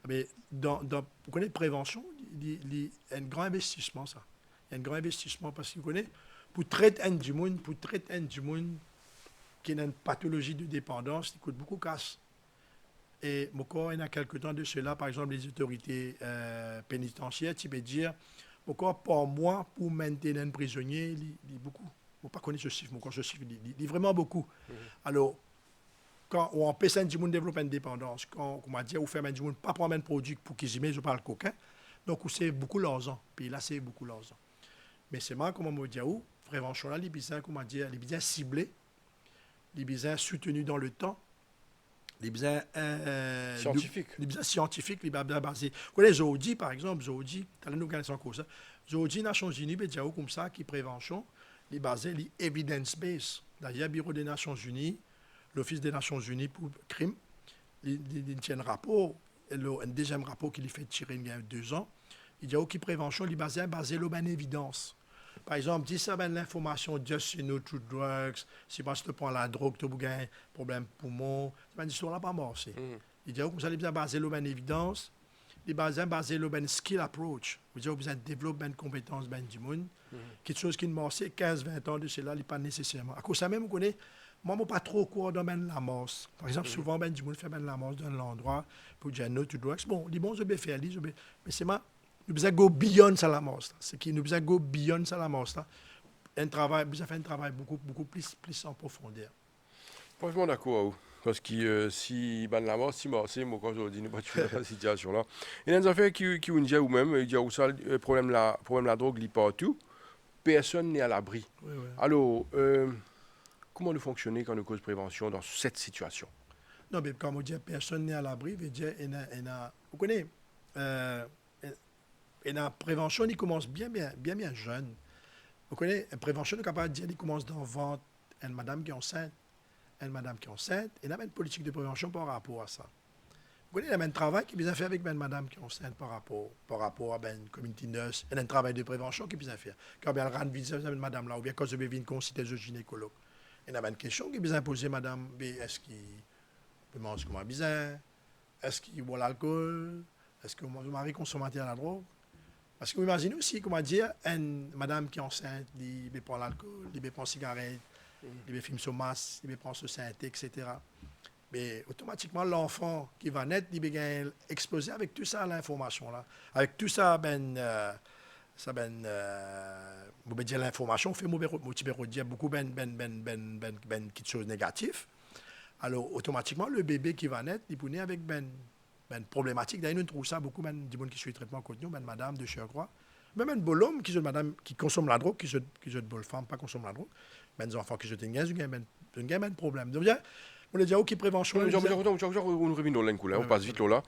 Mais vous connaissez prévention, il y a un grand investissement, ça. Il y a un grand investissement parce que vous connaissez, pour traiter un du monde qui a une pathologie de dépendance, il coûte beaucoup de casse. Et il y a quelques temps de cela, par exemple, les autorités pénitentiaires, tu peux dire, Pourquoi par mois pour maintenir un prisonnier, il y a beaucoup. Je ne pas connaître ce chiffre, mais quand ce chiffre, il y a vraiment beaucoup. Alors, quand on empêche un monde de développer une dépendance, quand on dit, on fait un monde pas prendre un produit pour qu'ils y mettent, je parle coquin, donc c'est beaucoup l'argent. Puis là, c'est beaucoup l'argent. Mais c'est moi, comme on dit, prévention là, les besoins, comment dire, les besoins ciblés, les besoins soutenus dans le temps, les besoins Scientifiques. Les besoins scientifiques, les besoins basés. Vous connaissez Zoodi, par exemple, Zoodi, tu as nous gagner son cours. Zoodi, Nations Unies, comme ça, qui prévention, les basés, les evidence-based. D'ailleurs, le Bureau des Nations Unies, l'Office des Nations Unies pour le crime, il tient un rapport, un deuxième rapport qu'il fait tirer il y a 2 ans. Il dit qui prévention, il est basé sur l'évidence. Par exemple, dis ça, ben, l'information, just you know, through drugs, si tu prends la drogue, tu as un problème poumon, c'est une histoire là pas marché. Il dit comme ça, il est basé sur l'évidence, il est basé sur le skill approach. Il dit vous avez développé une compétence ben du monde, quelque chose qui ne marche 15-20 ans de cela, il n'est pas nécessairement. À cause de ça même, vous connaissez, moi, je ne pas trop quoi dans ben la morse. Par exemple, souvent, ben du monde fait ben la morse dans l'endroit pour dire no to drugs. Bon, les bons, je vais faire, mais c'est moi. Nous devons go beyond ça la mort. C'est qui nous devons go beyond ça la mort. Un travail, nous avons fait un travail beaucoup plus en profondeur. Franchement d'accord. Parce que si ben la mort, si mort, c'est moi quand je dis nous pas tuer la situation là. Il y a des affaires qui ont dit ou même, il y a aussi le problème la drogue, il partout. Personne n'est à l'abri. Oui, oui. Alors, comment nous fonctionner quand nous cause prévention dans cette situation? Non, mais comme on dit, personne n'est à l'abri, veut dire, vous connaissez, et la prévention, il commence bien jeune. Vous connaissez, la prévention, on est capable de dire, il commence dans vente une madame qui est enceinte, et il y a une politique de prévention par rapport à ça. Vous connaissez, il y a un travail qui est bien fait avec une madame qui est enceinte par rapport à une community nurse, il y a un travail de prévention qui est bien fait. Quand elle rentre visiter cette madame-là, ou bien quand je vais venir consulter un gynécologue, il y a une question qui est bien posée, madame, est-ce qu'il mange comme un bizarre? Est-ce qu'il boit l'alcool? Est-ce que mon mari consommateur de la drogue? Parce que vous imaginez aussi, comment dire, une madame qui est enceinte, elle prend l'alcool, elle prend la cigarette, elle fume son masque, elle prend ce synthé, etc. Mais automatiquement, l'enfant qui va naître, il va exploser avec tout ça, l'information-là. Avec tout ça, l'information fait dire beaucoup quelque chose de négatif. Alors, automatiquement, le bébé qui va naître, il peut naître avec problématique. D'ailleurs, nous trouvons ça beaucoup, des gens qui suivent le traitement continu, madame de surcroît. Même un beau homme qui consomme la drogue, qui est bonne femme, pas consomme la drogue. Des enfants qui sont un problème. Donc, on a dit, OK, prévention. On passe vite là.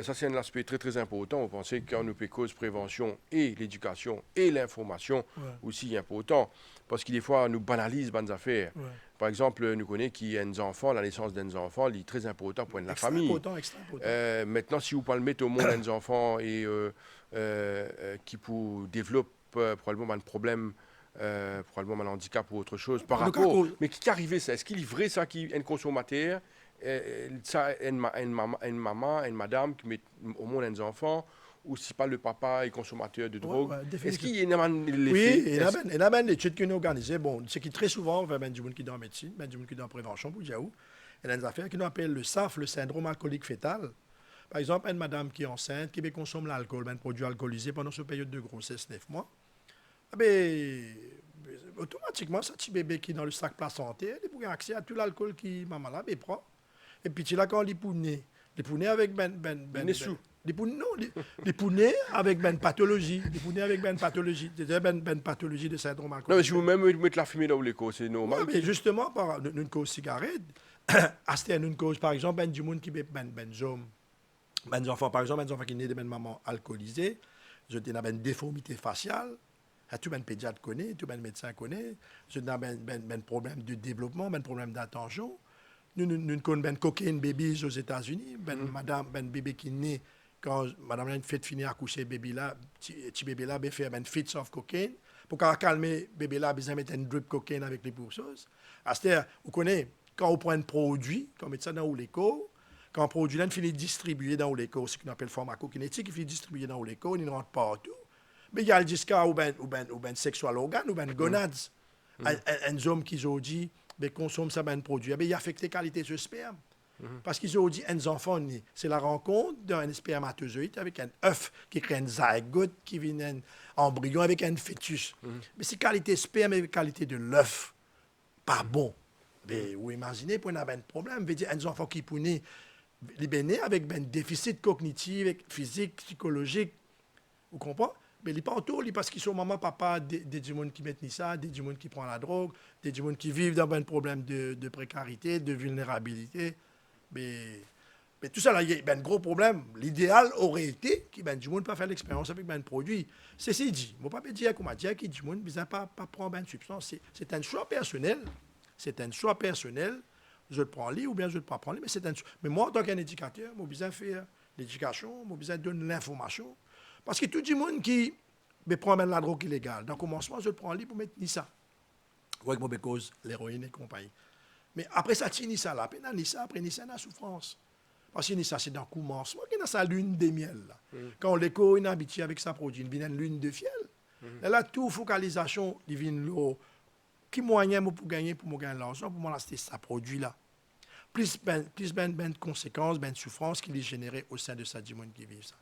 Ça, c'est un aspect très, très important. On pensait que quand nous cause prévention et l'éducation et l'information aussi important. Parce que des fois, nous banalisons bonnes affaires. Ouais. Par exemple, nous connaissons qu'il y a des enfants, la naissance des enfants, c'est très important pour la famille. Extra important. Maintenant, si vous parlez de mettre au monde des enfants et qui pour développer probablement un problème, probablement un handicap ou autre chose, par rapport. Mais qui arrive ça? Est-ce qu'il est vrai ça qui est un consommateur? Ça, une maman, une madame qui met au monde des enfants, ou si pas le papa est consommateur de drogue. Est-ce qu'il y a oui, il y a une étude qui est organisée. Bon, c'est qui très souvent, il y a des gens qui sont dans la médecine, des gens qui sont dans la prévention, pour dire où. Il y a des affaires qui nous appellent le SAF, le syndrome alcoolique fœtal. Par exemple, une madame qui est enceinte, qui consomme l'alcool, un produit alcoolisé pendant cette période de grossesse, 9 mois. Automatiquement, ce petit bébé qui est dans le sac placentaire, il peut avoir accès à tout l'alcool que maman là prend. Et puis là, quand il peut naître avec les pounets avec une pathologie. Les pounets avec une pathologie. C'est-à-dire une pathologie de syndrome alcoolique. Non, mais si vous-même mettez la fumée dans l'écho, c'est normal. Oui, mais justement, par une cause cigarette, c'est une cause, par exemple, du monde qui est des enfants, par exemple, des enfants qui naissent de maman alcoolisée, ils ont une déformité faciale. Tout le pédiatre connaît, tout le médecin connaît. Ils ont un problème de développement, un problème d'attention. Nous connaissons cocaine babies aux États-Unis, madame, bébé qui naît quand madame a fait finir accoucher bébé là, petit bébé là, fait un fits of cocaine pour calmer bébé là, besoin mettre un drip cocaine avec les pousseuses. C'est-à-dire, vous connaissez quand on prend un produit, comme ça dans l'éco, quand un produit là finit distribué dans l'éco, ce qu'on appelle pharmacokinétique, il finit distribué dans l'éco, il ne rentre pas partout. Mais il y a le disque ou ben sexual organe ou ben gonads. Un homme qui a dit, consomme ça ben produit, il affecte la qualité de ce sperme. Parce qu'ils ont dit un enfant né. C'est la rencontre d'un spermatozoïde avec un œuf qui crée un zygote qui vient un embryon avec un fœtus. Mais c'est qualité sperme et qualité de l'œuf. Pas bon. Mais vous imaginez, pour avoir un problème, veut dire un enfant qui est né, il est né avec un déficit cognitif, physique, psychologique. Vous comprenez? Mais il n'est pas autour, parce qu'ils sont maman, papa, des gens qui mettent ça, des gens qui prennent la drogue, des gens qui vivent dans un problème de précarité, de vulnérabilité. Mais tout ça, là, il y a un gros problème. L'idéal aurait été que des gens pas faire l'expérience avec un produit. Ceci dit, je ne vais pas dire comment dire que des gens ne pas prendre une substance. C'est un choix personnel. C'est un choix personnel. Je le prends lui ou bien je ne le prends pas. Mais c'est un choix. Mais moi, en tant qu'éducateur, j'ai besoin de faire l'éducation, j'ai besoin de donner l'information. Parce que tout le monde qui prend la drogue illégale, dans le commencement, je le prends lui pour mettre ni ça. Oui, pour cause l'héroïne et compagnie. Mais après ça, tu ni ça là. Après, ni ça, après, ni ça, la souffrance. Parce que ni ça, c'est dans le commencement, qui est dans sa lune de miel. Là. Quand l'écho est habitué avec sa produit, il vient une lune de fiel. Là, toute focalisation, il vient l'eau. Qui moyen pour gagner, pour gagner l'argent, pour moi, c'est ça produit là. Plus de conséquences, de souffrances qu'il est généré au sein de sa monde qui vit ça.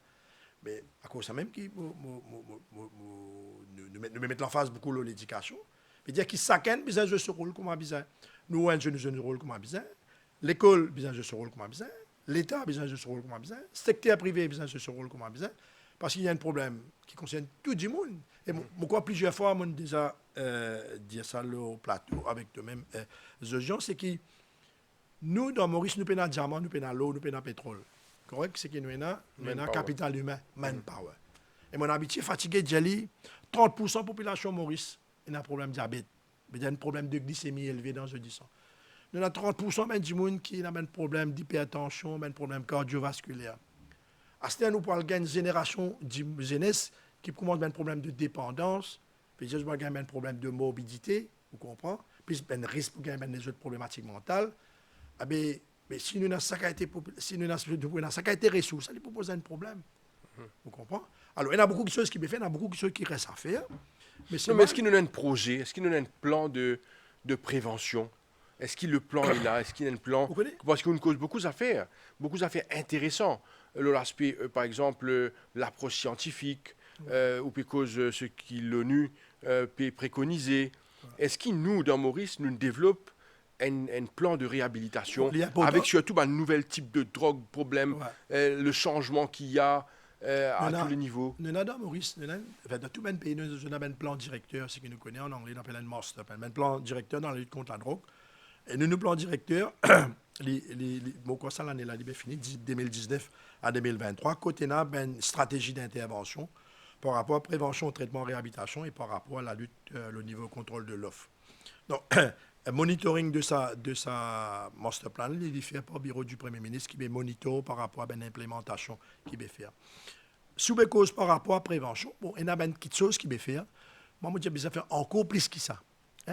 Mais à cause de ça même, nous mettons en face beaucoup l'éducation. C'est-à-dire qu'ils s'acquèrent, besoin de ce rôle comme un besoin. Nous, un jeune rôle comme un besoin. L'école, besoin de ce rôle comme un besoin. L'État, besoin de ce rôle comme un besoin. Le secteur privé, besoin de ce rôle comme un besoin. Parce qu'il y a un problème qui concerne tout le monde. Et moi, plusieurs fois, j'ai déjà dit ça au plateau avec eux-mêmes. gens, c'est que nous, dans Maurice, nous payons le diamant, nous payons l'eau, nous payons le pétrole. Correct? C'est que nous avons capital humain, manpower. Et mon habitué fatigué, Jelly, 30% de la population Maurice, il a un problème de diabète. Il y a un problème de glycémie élevé dans ce 10 ans. Nous avons 30% du monde qui a un problème d'hypertension, un problème cardiovasculaire. À ce temps, nous parlons d'une génération de jeunesse qui commence un problème de dépendance, puis il y a un problème de morbidité, vous comprenez? Puis un risque pour gagner des autres problématiques mentales. Mais si nous avons ça qui a été ressources, ça lui pose un problème. Vous comprenez? Alors, il y a beaucoup de choses qui me font, il y a beaucoup de choses qui restent à faire. Mais est-ce qu'il nous a un projet? Est-ce qu'il nous a un plan de prévention? Est-ce que le plan est là? Est-ce qu'il y a un plan? Parce qu'on cause beaucoup d'affaires intéressantes. L'aspect, par exemple, l'approche scientifique, ou cause ce que l'ONU peut préconiser. Est-ce que nous, dans Maurice, nous développons un plan de réhabilitation avec surtout un nouvel type de drogue, problème, le changement qu'il y a à tous les niveaux? Nous avons dans Maurice, dans tout le pays, nous avons un plan directeur, ce que nous connaissons en anglais, on appelle un master plan, un plan directeur dans la lutte contre la drogue. Et nous, plan directeur, ça l'année là, il est fini, 2019 à 2023, côté là, une stratégie d'intervention par rapport à prévention, traitement, réhabilitation et par rapport à la lutte, le niveau contrôle de l'offre. Donc, monitoring de sa master plan, il est fait par le bureau du Premier ministre qui est monitor par rapport à l'implémentation qui est fait. Sous les causes par rapport à la prévention, bon, il y a une petite chose qui est fait. Moi, je dis faire encore plus que ça.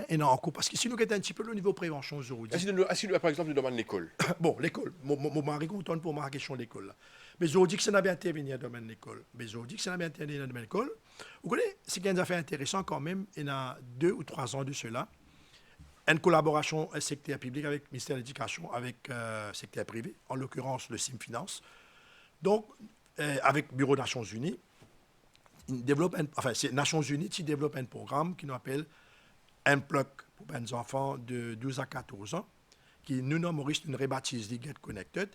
Et non, encore, parce que si nous avons un petit peu le niveau de prévention aujourd'hui. Est-ce que, par exemple, nous demandons l'école? Bon, l'école. Mon mari content pour ma question de l'école. Mais je dis que ça n'a bien intervenir dans le domaine de l'école. Mais je dis que ça n'a bien intervenir dans le domaine de l'école. Vous connaissez, c'est qu'il y a une affaire intéressante quand même. Il y a 2 ou 3 ans de cela. Une collaboration secteur public avec le ministère de l'Éducation, avec le secteur privé, en l'occurrence le CIM Finance. Donc, avec le Bureau des Nations Unies, c'est Nations Unies qui développe un programme qui nous appelle Unplug pour les enfants de 12 à 14 ans, qui nous, dans Maurice, nous rebaptise les Get Connected.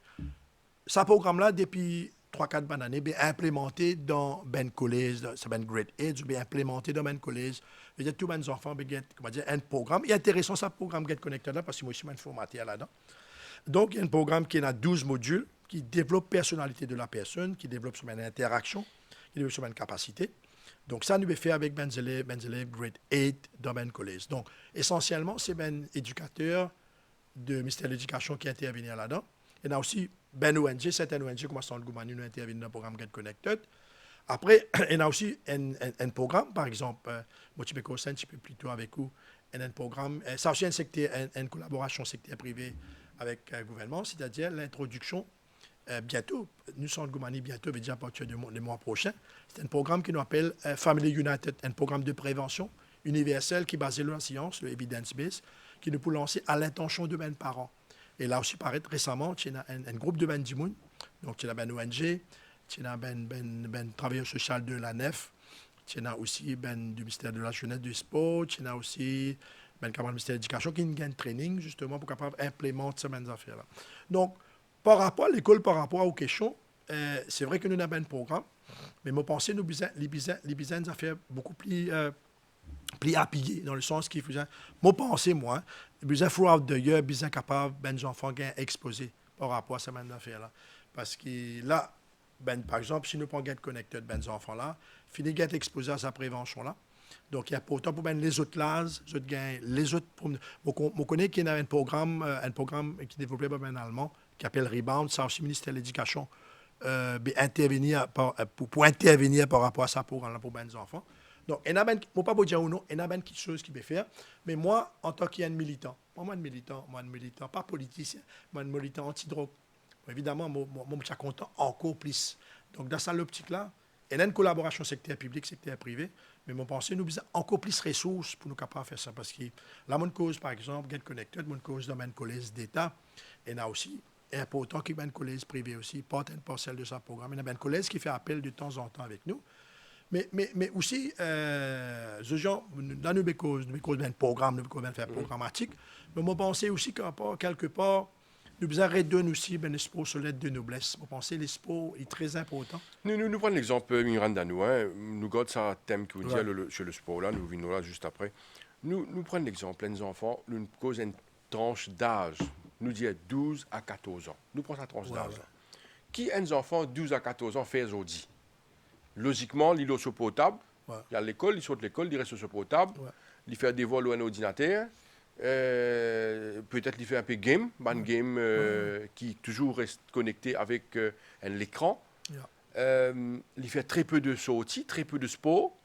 Ce programme-là, depuis 3-4 années, est implémenté dans ben collège, c'est ben grade 8, bien implémenté dans ben collège. Il y a tous les enfants qui ont un programme. Il est intéressant, ce programme Get Connected là, parce que moi, je suis informateur là-dedans. Donc, il y a un programme qui a 12 modules, qui développe la personnalité de la personne, qui développe son interaction, qui développe son capacité. Donc, ça, nous le fait avec les élèves grade 8 dans le collège. Donc, essentiellement, c'est un éducateur du ministère de l'Éducation qui intervient là-dedans. Il y a aussi ben ONG, certaines ONG comme Centre Goumani, nous interviennent dans le programme Get Connected. Après, il y a aussi un programme, par exemple, moi, je peux un petit peu plus tôt avec vous, un programme, ça aussi une collaboration secteur privé avec le gouvernement, c'est-à-dire l'introduction bientôt, nous sommes Goumani bientôt, veut dire à partir du mois prochain. C'est un programme qui nous appelle Family United, un programme de prévention universel qui est basé sur la science, le evidence-based, qui nous peut lancer à l'intention de mes parents. Et là aussi, paraît récemment, il y a un groupe de ben Dimoun, donc il y a ben ONG, il y a ben travailleur social de la NEF, il y a aussi ben du ministère de la Jeunesse et du Sport, il y a aussi ben camarade du ministère de l'Éducation qui a un training justement pour capable implémenter ces mêmes affaires-là. Donc, par rapport à l'école, par rapport aux questions, c'est vrai que nous avons un programme, mais moi, je pense que nous avons des affaires beaucoup plus appuyées, dans le sens qu'il faisait. Moi, pensez, moi, nous avons throughout the year, nous sommes capables, les enfants, exposés par rapport à ces mêmes affaires-là. Parce que là, par exemple, si nous prenons Get Connected, les enfants-là, finissent d'être exposés à sa prévention-là. Donc, il y a pourtant pour les autres classes, les autres. Je connais qu'il y a un programme qui est développé par un Allemand qui s'appelle Rebound, ça aussi, le ministère de l'Éducation, pour intervenir par rapport à ça pour les enfants. Donc, il y a pas pour dire ou non, il y a quelque chose qui peut faire. Mais moi, en tant qu'un militant, moi, un militant, pas politicien, moi, un militant anti-drogue, évidemment, moi, je suis content encore plus. Donc, dans cette optique-là, il y a une collaboration secteur public, secteur privé, mais mon pensée, nous avons encore plus de ressources pour nous capables de faire ça. Parce que là, mon cause, par exemple, Get Connected, mon cause dans un collège d'État, il y a aussi important qu'il y ait un collège privé aussi, pas une parcelle de ce programme. Il y a un collège qui fait appel de temps en temps avec nous. Mais aussi, ce genre, dans nos causes, un programme, nous avons fait programmatique, mais moi, pensais aussi qu'à quelque part, nous avons redonné aussi le sport sur l'aide de noblesse. Je pense que le sport est très important. Nous prenons l'exemple Miranda, nous gardons ça thème que vous dites sur le sport, là, nous venons là juste après. Nous prenons l'exemple, les enfants, nous causons une tranche d'âge, nous disons 12 à 14 ans. Nous prenons cette tranche d'âge. Qui un enfant 12 à 14 ans fait aujourd'hui? Logiquement, il est au potable, il est à l'école, il saute de l'école, il reste au potable, il fait des vols ou un ordinateur. Peut-être il fait un peu game, qui toujours reste connecté avec l'écran. Il fait très peu de sorties, très peu de sport.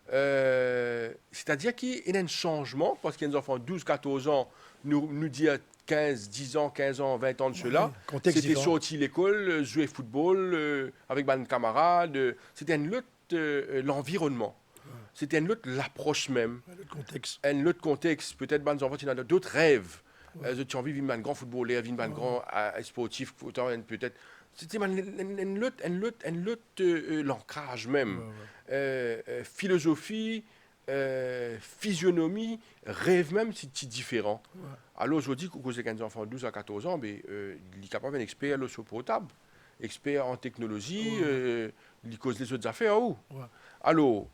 C'est-à-dire qu'il y a un changement, parce qu'il y a des enfants de 12-14 ans, nous disent 15, 10 ans, 15 ans, 20 ans de cela. C'était sorti à l'école, jouer football avec mes camarades. C'était une lutte, l'environnement. C'était une autre l'approche même. Un autre contexte. Peut-être que les enfants ont d'autres rêves. Tu as envie de vivre un grand footballeur, vivre un grand sportif, peut-être. C'était une lutte l'ancrage même. Philosophie, physionomie, rêve même, c'est différent. Alors aujourd'hui, quand vous avez un enfant de 12 à 14 ans, il est capable d'être expert sur portable, expert en technologie, il cause les autres affaires. Alors,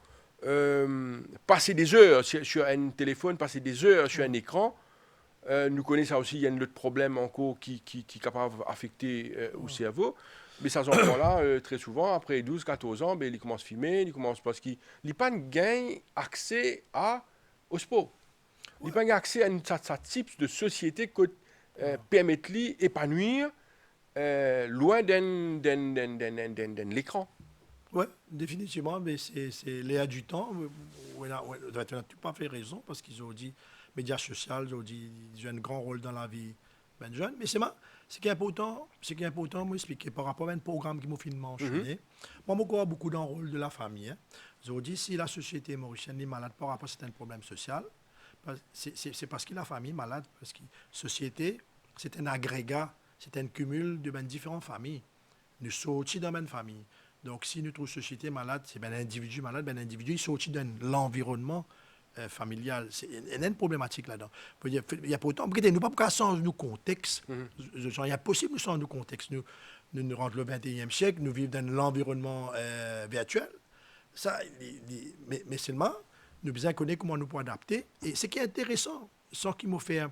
passer des heures sur un téléphone, passer des heures sur un écran, nous connaissons ça aussi, il y a un autre problème encore qui est capable d'affecter au cerveau. Mais ces enfants-là, très souvent, après 12-14 ans, ils commencent à filmer, parce qu'ils n'ont pas accès au sport. Ils n'ont pas accès à un type de société qui permet d'épanouir loin d'un l'écran. Oui, définitivement, mais c'est l'air du temps. On a tout pas fait raison parce qu'ils ont dit, médias sociaux, ils ont dit, ils ont un grand rôle dans la vie ben jeune. Mais ce qui est important, moi expliquer par rapport à un programme qui m'a fait mentionner. Moi, je crois beaucoup dans le rôle de la famille. Hein. Ils ont dit, si la société mauricienne est malade par rapport à certains problèmes sociaux, c'est parce que la famille est malade, parce que la société, c'est un agrégat, c'est un cumul de différentes familles. Nous sortis dans une famille. Donc, si notre société est malade, c'est un individu malade, un individu il sorti de l'environnement familial. Il y a une problématique là-dedans. Il y a pourtant, nous ne pouvons pas changer nos contextes. Il est possible de changer nos contextes. Nous rentrons le 21e siècle, nous vivons dans l'environnement virtuel. Ça, mais seulement, nous devons connaître comment nous pouvons adapter. Et ce qui est intéressant, sans qu'il m'a fait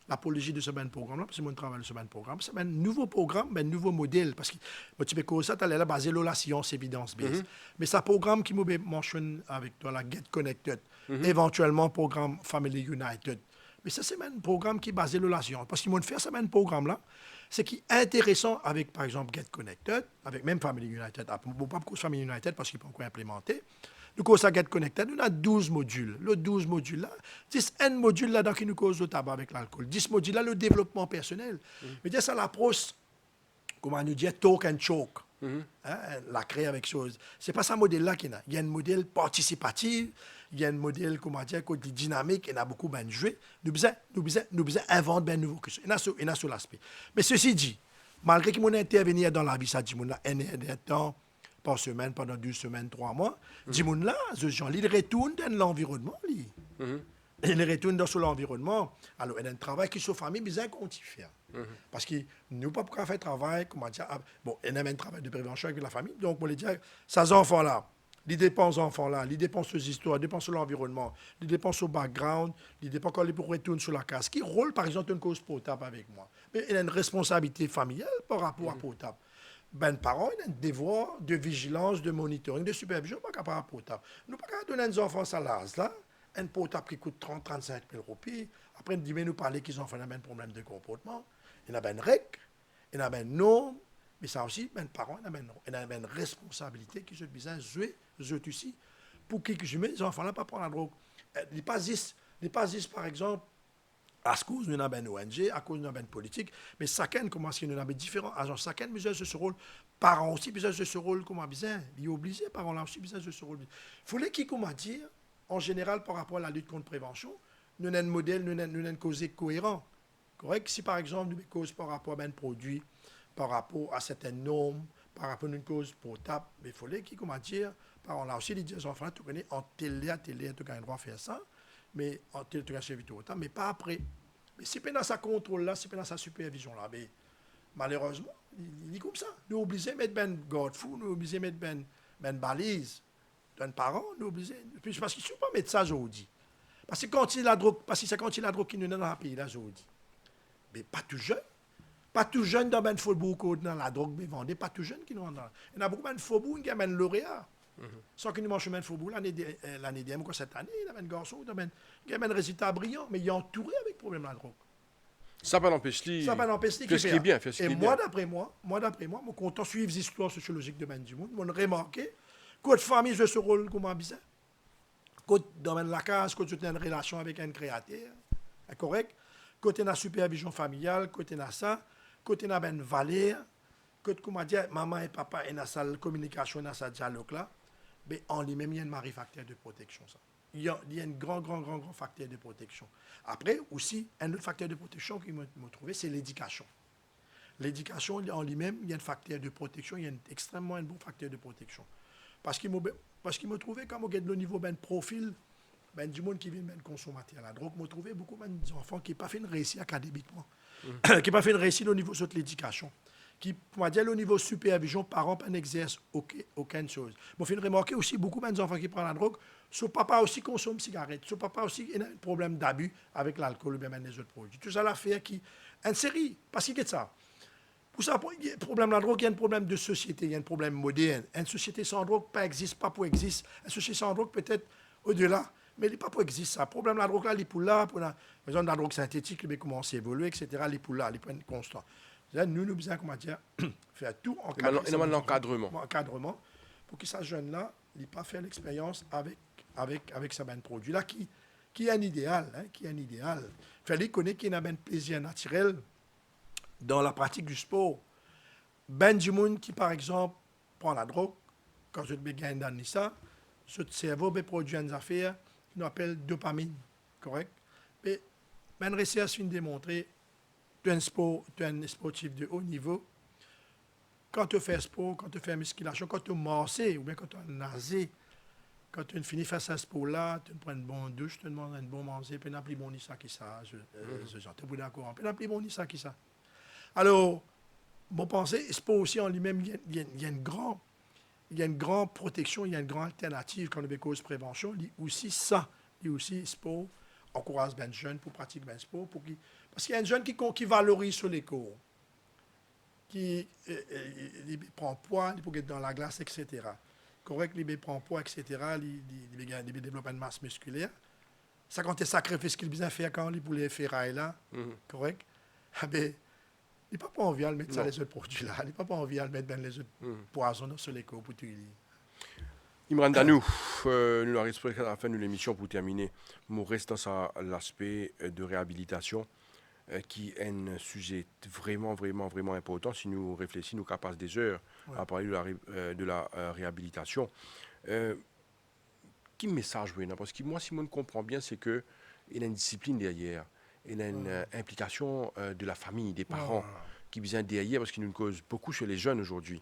l'apologie de ce programme-là, parce que mon travail de ce programme, c'est un nouveau programme, un nouveau modèle, parce que tu peux ça, tu es basé sur la science évidence-based. Mais c'est un programme qui m'a mentionné avec toi, la Get Connected, éventuellement programme Family United. Mais ça, c'est un programme qui est basé sur la science, parce qu'ils m'ont fait ce programme-là, c'est qui est intéressant avec, par exemple, Get Connected, avec même Family United, pas beaucoup de Family United parce qu'il n'est pas encore implémenté. Nous cause à Get Connected, nous avons 12 modules. Le 12 modules là, 10 un module là-dedans qui nous cause le tabac avec l'alcool. 10 modules là, le développement personnel. Mais ça l'approche, comment nous dire, talk and choke. La créer avec chose. C'est pas ça modèle là qu'il y a. Il y a un modèle participatif, il y a un modèle, comment dire, qui est dynamique, il y a beaucoup de jouer. Nous besoin inventer de nouveaux questions. Il y a sur l'aspect. Mais ceci dit, malgré que mon intervenir dans la vie, ça dit, mon un temps par semaine, pendant 2 semaines, 3 mois, dit, mon là, ce genre, il retourne dans l'environnement, lui. Il retourne dans l'environnement. Alors, il y a un travail qui sur famille, besoin qu'on y fait. Parce que nous, pas pour faire travail, comment dire, bon, il y a un travail de prévention avec la famille. Donc, on les dit, ces enfants-là, les dépenses enfants-là, les dépenses aux histoires, les dépenses sur l'environnement, les dépenses au background, les dépenses quand ils pour retourner sur la case. Qui rôle, par exemple, une cause potable avec moi. Mais il y a une responsabilité familiale par rapport à potable. Ben, parents, il y a un devoir de vigilance, de monitoring, de supervision par rapport à potable. Nous ne pouvons pas donner à nos enfants ça là, un potable qui coûte 30-35 000 roupies. Après, nous parler qu'ils ont fait un problème de comportement. Il y a une règle, il y a une norme, mais ça aussi, les parents, il y a une responsabilité qui se besoin de jouer aussi pour que les enfants ne pas prendre la drogue. Il pas juste, par exemple, à cause d'une ONG, à cause d'une politique, mais chacun commence à avoir différents agents. Chacun besoin de ce rôle. Parents aussi besoin de ce rôle, comment besoin. Il est obligé, parents là aussi besoin de ce rôle. Il faut qu'ils, comment dire, en général, par rapport à la lutte contre la prévention, nous avons un modèle, nous avons une cause cohérent. Correct? Si par exemple, nous avons une cause par rapport à un produit, par rapport à certaines normes, par rapport à une cause potable, mais il faut qu'ils, comment dire, on a aussi les enfants, tu connais, en télé, tu as le droit de faire ça, mais en télé, tu as suivi tout autant, mais pas après. Mais si c'est dans sa contrôle-là, si c'est dans sa supervision-là, mais malheureusement, il est comme ça. Nous sommes obligés de mettre ben garde-fou, nous sommes obligés de mettre ben balise. Un parent, nous sommes obligés. Parce qu'il ne faut pas mettre ça aujourd'hui. Parce que quand il a la drogue, c'est quand il a la drogue qui nous donne dans le pays, là, aujourd'hui. Mais pas tout jeune. Pas tout jeune dans ben faubourg dans la drogue, mais vendez pas tout jeune qui nous vendent. Il y en a beaucoup de faubourg qui ont un lauréat. Sans qu'ils nous mangent chemin de faubourg l'année dernière, cette année, il y a un garçon qui a un résultat brillant, mais il est entouré avec problème de la drogue. Ça va n'empêcher. Ça va n'empêcher qu'il est bien. Et moi, d'après moi, mon content suivre l'histoire sociologique de Ben du monde, mon remarqué, que famille joue ce rôle comme bizarre. Quand dans la case, quand tu as une relation avec un créateur, correct? Quand tu as une supervision familiale, quand tu as ça, quand tu as une valeur, quand comment dire, maman et papa, et sa communication, dans sa dialogue là, mais en lui-même, il y a un facteur de protection. Ça. Il y a un grand facteur de protection. Après, aussi, un autre facteur de protection qui m'a trouvé, c'est l'éducation. L'éducation, en lui-même, il y a un facteur de protection, il y a extrêmement un bon facteur de protection. Parce qu'il m'a trouvé, quand on au niveau d'un profil, du monde qui vient de consommateur à la drogue, m'a trouvé beaucoup d'enfants qui n'ont pas fait une réussite académiquement, qui n'ont pas fait une réussite au niveau de l'éducation. Qui, pour dire, au niveau supervision, parents n'exercent aucune chose. Je fais remarquer aussi beaucoup d'enfants qui prennent la drogue, son papa aussi consomme cigarette, son papa aussi a un problème d'abus avec l'alcool ou bien les autres produits. Tout ça, l'affaire qui... Une série, parce qu'il y a ça. Pour ça, il y a un problème de la drogue, il y a un problème de société, il y a un problème moderne. Une société sans drogue, pas existe, pas pour exister. Une société sans drogue, peut-être au-delà, mais il n'est pas pour exister. Ça. Le problème de la drogue, là, il est pour là, par exemple, la drogue synthétique, il commence à évoluer, etc., il est pour là, il est constant. Nous devons, comment dire, faire tout encadrement pour que ces jeunes-là n'aient pas fait l'expérience avec ce produit là qui est un idéal. Qui est un idéal. Il fallait connaître qu'il y a un plaisir naturel dans la pratique du sport. Ben du monde qui, par exemple, prend la drogue, quand je te gagne dans ça, ce cerveau produit une affaire qu'on appelle dopamine. Correct? Mais une recherche vient démontrer tu es un sportif de haut niveau. Quand tu fais sport, quand tu fais musculation, quand tu marches ou bien quand tu nages, quand tu finis de faire ce sport-là, tu prends une bonne douche, tu demandes un bon manger, puis tu n'as plus bon ni ça qui ça. Tu es d'accord? Tu n'as plus bon ni ça qui ça. Alors, mon pensée, le sport aussi en lui-même, il y a une grande protection, il y a une grande alternative quand on veut cause prévention. Il y a aussi ça, il y a aussi sport. Encourage les jeunes pour pratiquer le sport. Parce qu'il y a un jeune qui valorise sur les cours, qui prend poids, il peut être dans la glace, etc. Correct, il prend poids, etc. Il développe une masse musculaire. Ça, quand il sacrifice qu'il besoin faire quand il pour les ferrailles là, correct, il n'a pas envie de mettre ça les autres produits là. Il n'a pas envie de mettre dans les autres poisons sur les cours pour tout. Imran Danou, nous arrivons à la fin de l'émission pour terminer. Nous restons sur l'aspect de réhabilitation, qui est un sujet vraiment important. Si nous réfléchissons, nous passons des heures à parler de la réhabilitation. qui message, oui, parce que moi, si je comprends bien, c'est qu'il y a une discipline derrière. Il y a une implication de la famille, des parents qui viennent derrière parce qu'ils nous causent beaucoup chez les jeunes aujourd'hui.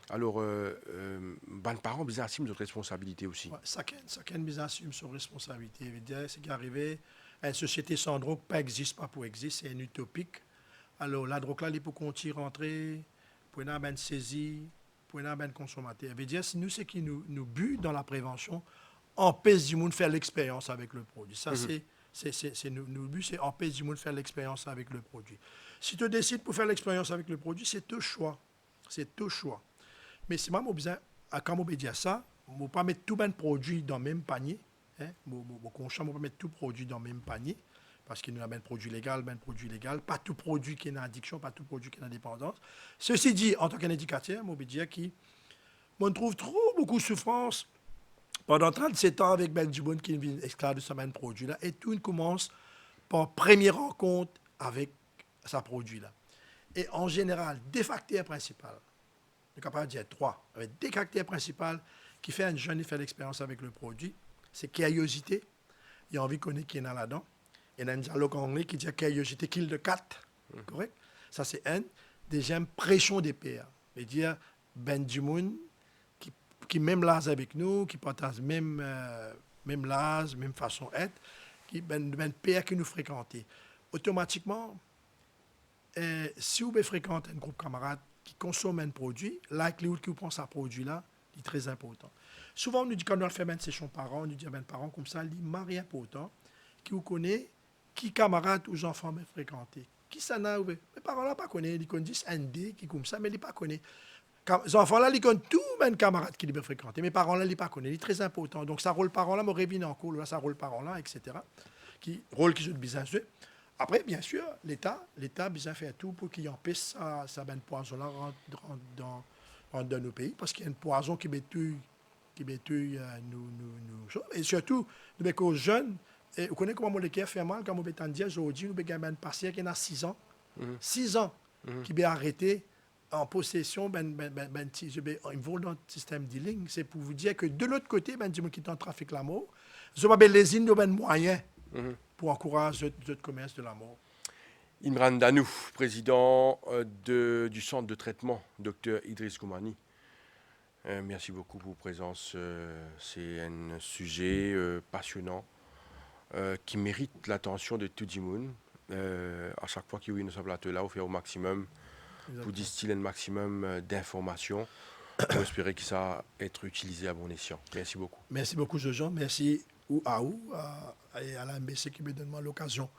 Alors, les parents, ils assument notre responsabilité aussi. Ouais, chacun assume son responsabilité. C'est qu'arriver à une société sans drogue, pas existe, pas pour exister, c'est une utopique. Alors, la drogue là, il faut qu'on tire rentrer, pour une saisie, pour une consommateur. Ça veut dire, si nous, ce qui nous but dans la prévention, empêche du monde de faire l'expérience avec le produit. Ça, le but, c'est empêcher du monde de faire l'expérience avec le produit. Si tu décides pour faire l'expérience avec le produit, c'est ton choix. C'est ton choix. Mais si moi, quand je dis ça, je ne vais pas mettre tout le produit dans le même panier. Je ne vais pas mettre tout produit dans le même panier. Parce qu'il y a un produit légal, pas tout produit qui est une addiction, pas tout produit qui est une dépendance. Ceci dit, en tant qu'indicateur, je vais dire qu'on trouve trop beaucoup de souffrance pendant 37 ans avec du monde qui vient esclave de ce même produit-là. Et tout commence par première rencontre avec ce produit-là. Et en général, des facteurs principaux, je suis capable de dire 3, avec des caractères principaux qui fait un jeune faire l'expérience avec le produit, c'est curiosité. Il a envie de connaître qui est là-dedans. Il y a un dialogue anglais qui dit curiosité kill the cat. Correct? Ça, c'est un. Deuxième, pression des pairs. C'est-à-dire, du monde qui même l'âge avec nous, qui partage même l'âge, même façon d'être, qui pairs qui nous fréquentent. Automatiquement, si vous fréquentez un groupe de camarades qui consomme un produit, likelihood que vous pensez à ce produit-là est très important. Souvent, on nous dit quand on fait une session par an, on nous dit à parents comme ça, il est important, qui vous connaît, qui camarades ou enfants fréquentés. Qui ça n'a pas? Mes parents ne connaissent pas, ils connaissent un dé qui comme ça, mais ils ne pas connaissent. Les enfants-là, ils connaissent tous les camarades qui les fréquentent. Mes parents-là, ils ne connaissent pas. C'est très important. Donc, ça rôle parent-là, me revient en cours, là, ça rôle parent-là, etc. Rôle qui joue de bizarre. Après, bien sûr, l'État bien fait tout pour qu'il empêche ça poison-là rentre dans nos pays, parce qu'il y a un poison qui bétouille nous. Et surtout, nous, aux jeunes, et vous connaissez comment le cœur fait mal, quand on dit aujourd'hui, nous avons un patient qui a 6 ans. 6 ans, qui est arrêté en possession d'un vol dans le système dealing. C'est pour vous dire que de l'autre côté, du monde qui est en trafic la mort, je vais les îles de moyens pour encourager le commerce de la mort. Imran Danou, président du centre de traitement, Dr Idriss Koumani. Merci beaucoup pour votre présence. C'est un sujet passionnant qui mérite l'attention de tout le monde. À chaque fois qu'il y a une plateau-là, on fait au maximum pour distiller un maximum d'informations. On espère que ça va être utilisé à bon escient. Merci beaucoup. Merci beaucoup, Jean. Merci à la MBC qui me donne l'occasion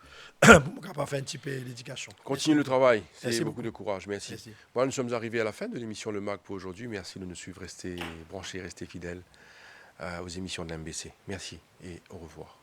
pour me faire un petit peu d'éducation. Continue le travail. C'est Merci beaucoup de courage. Merci. Voilà, nous sommes arrivés à la fin de l'émission Le MAG pour aujourd'hui. Merci de nous suivre. Restez branchés, restez fidèles aux émissions de la MBC. Merci et au revoir.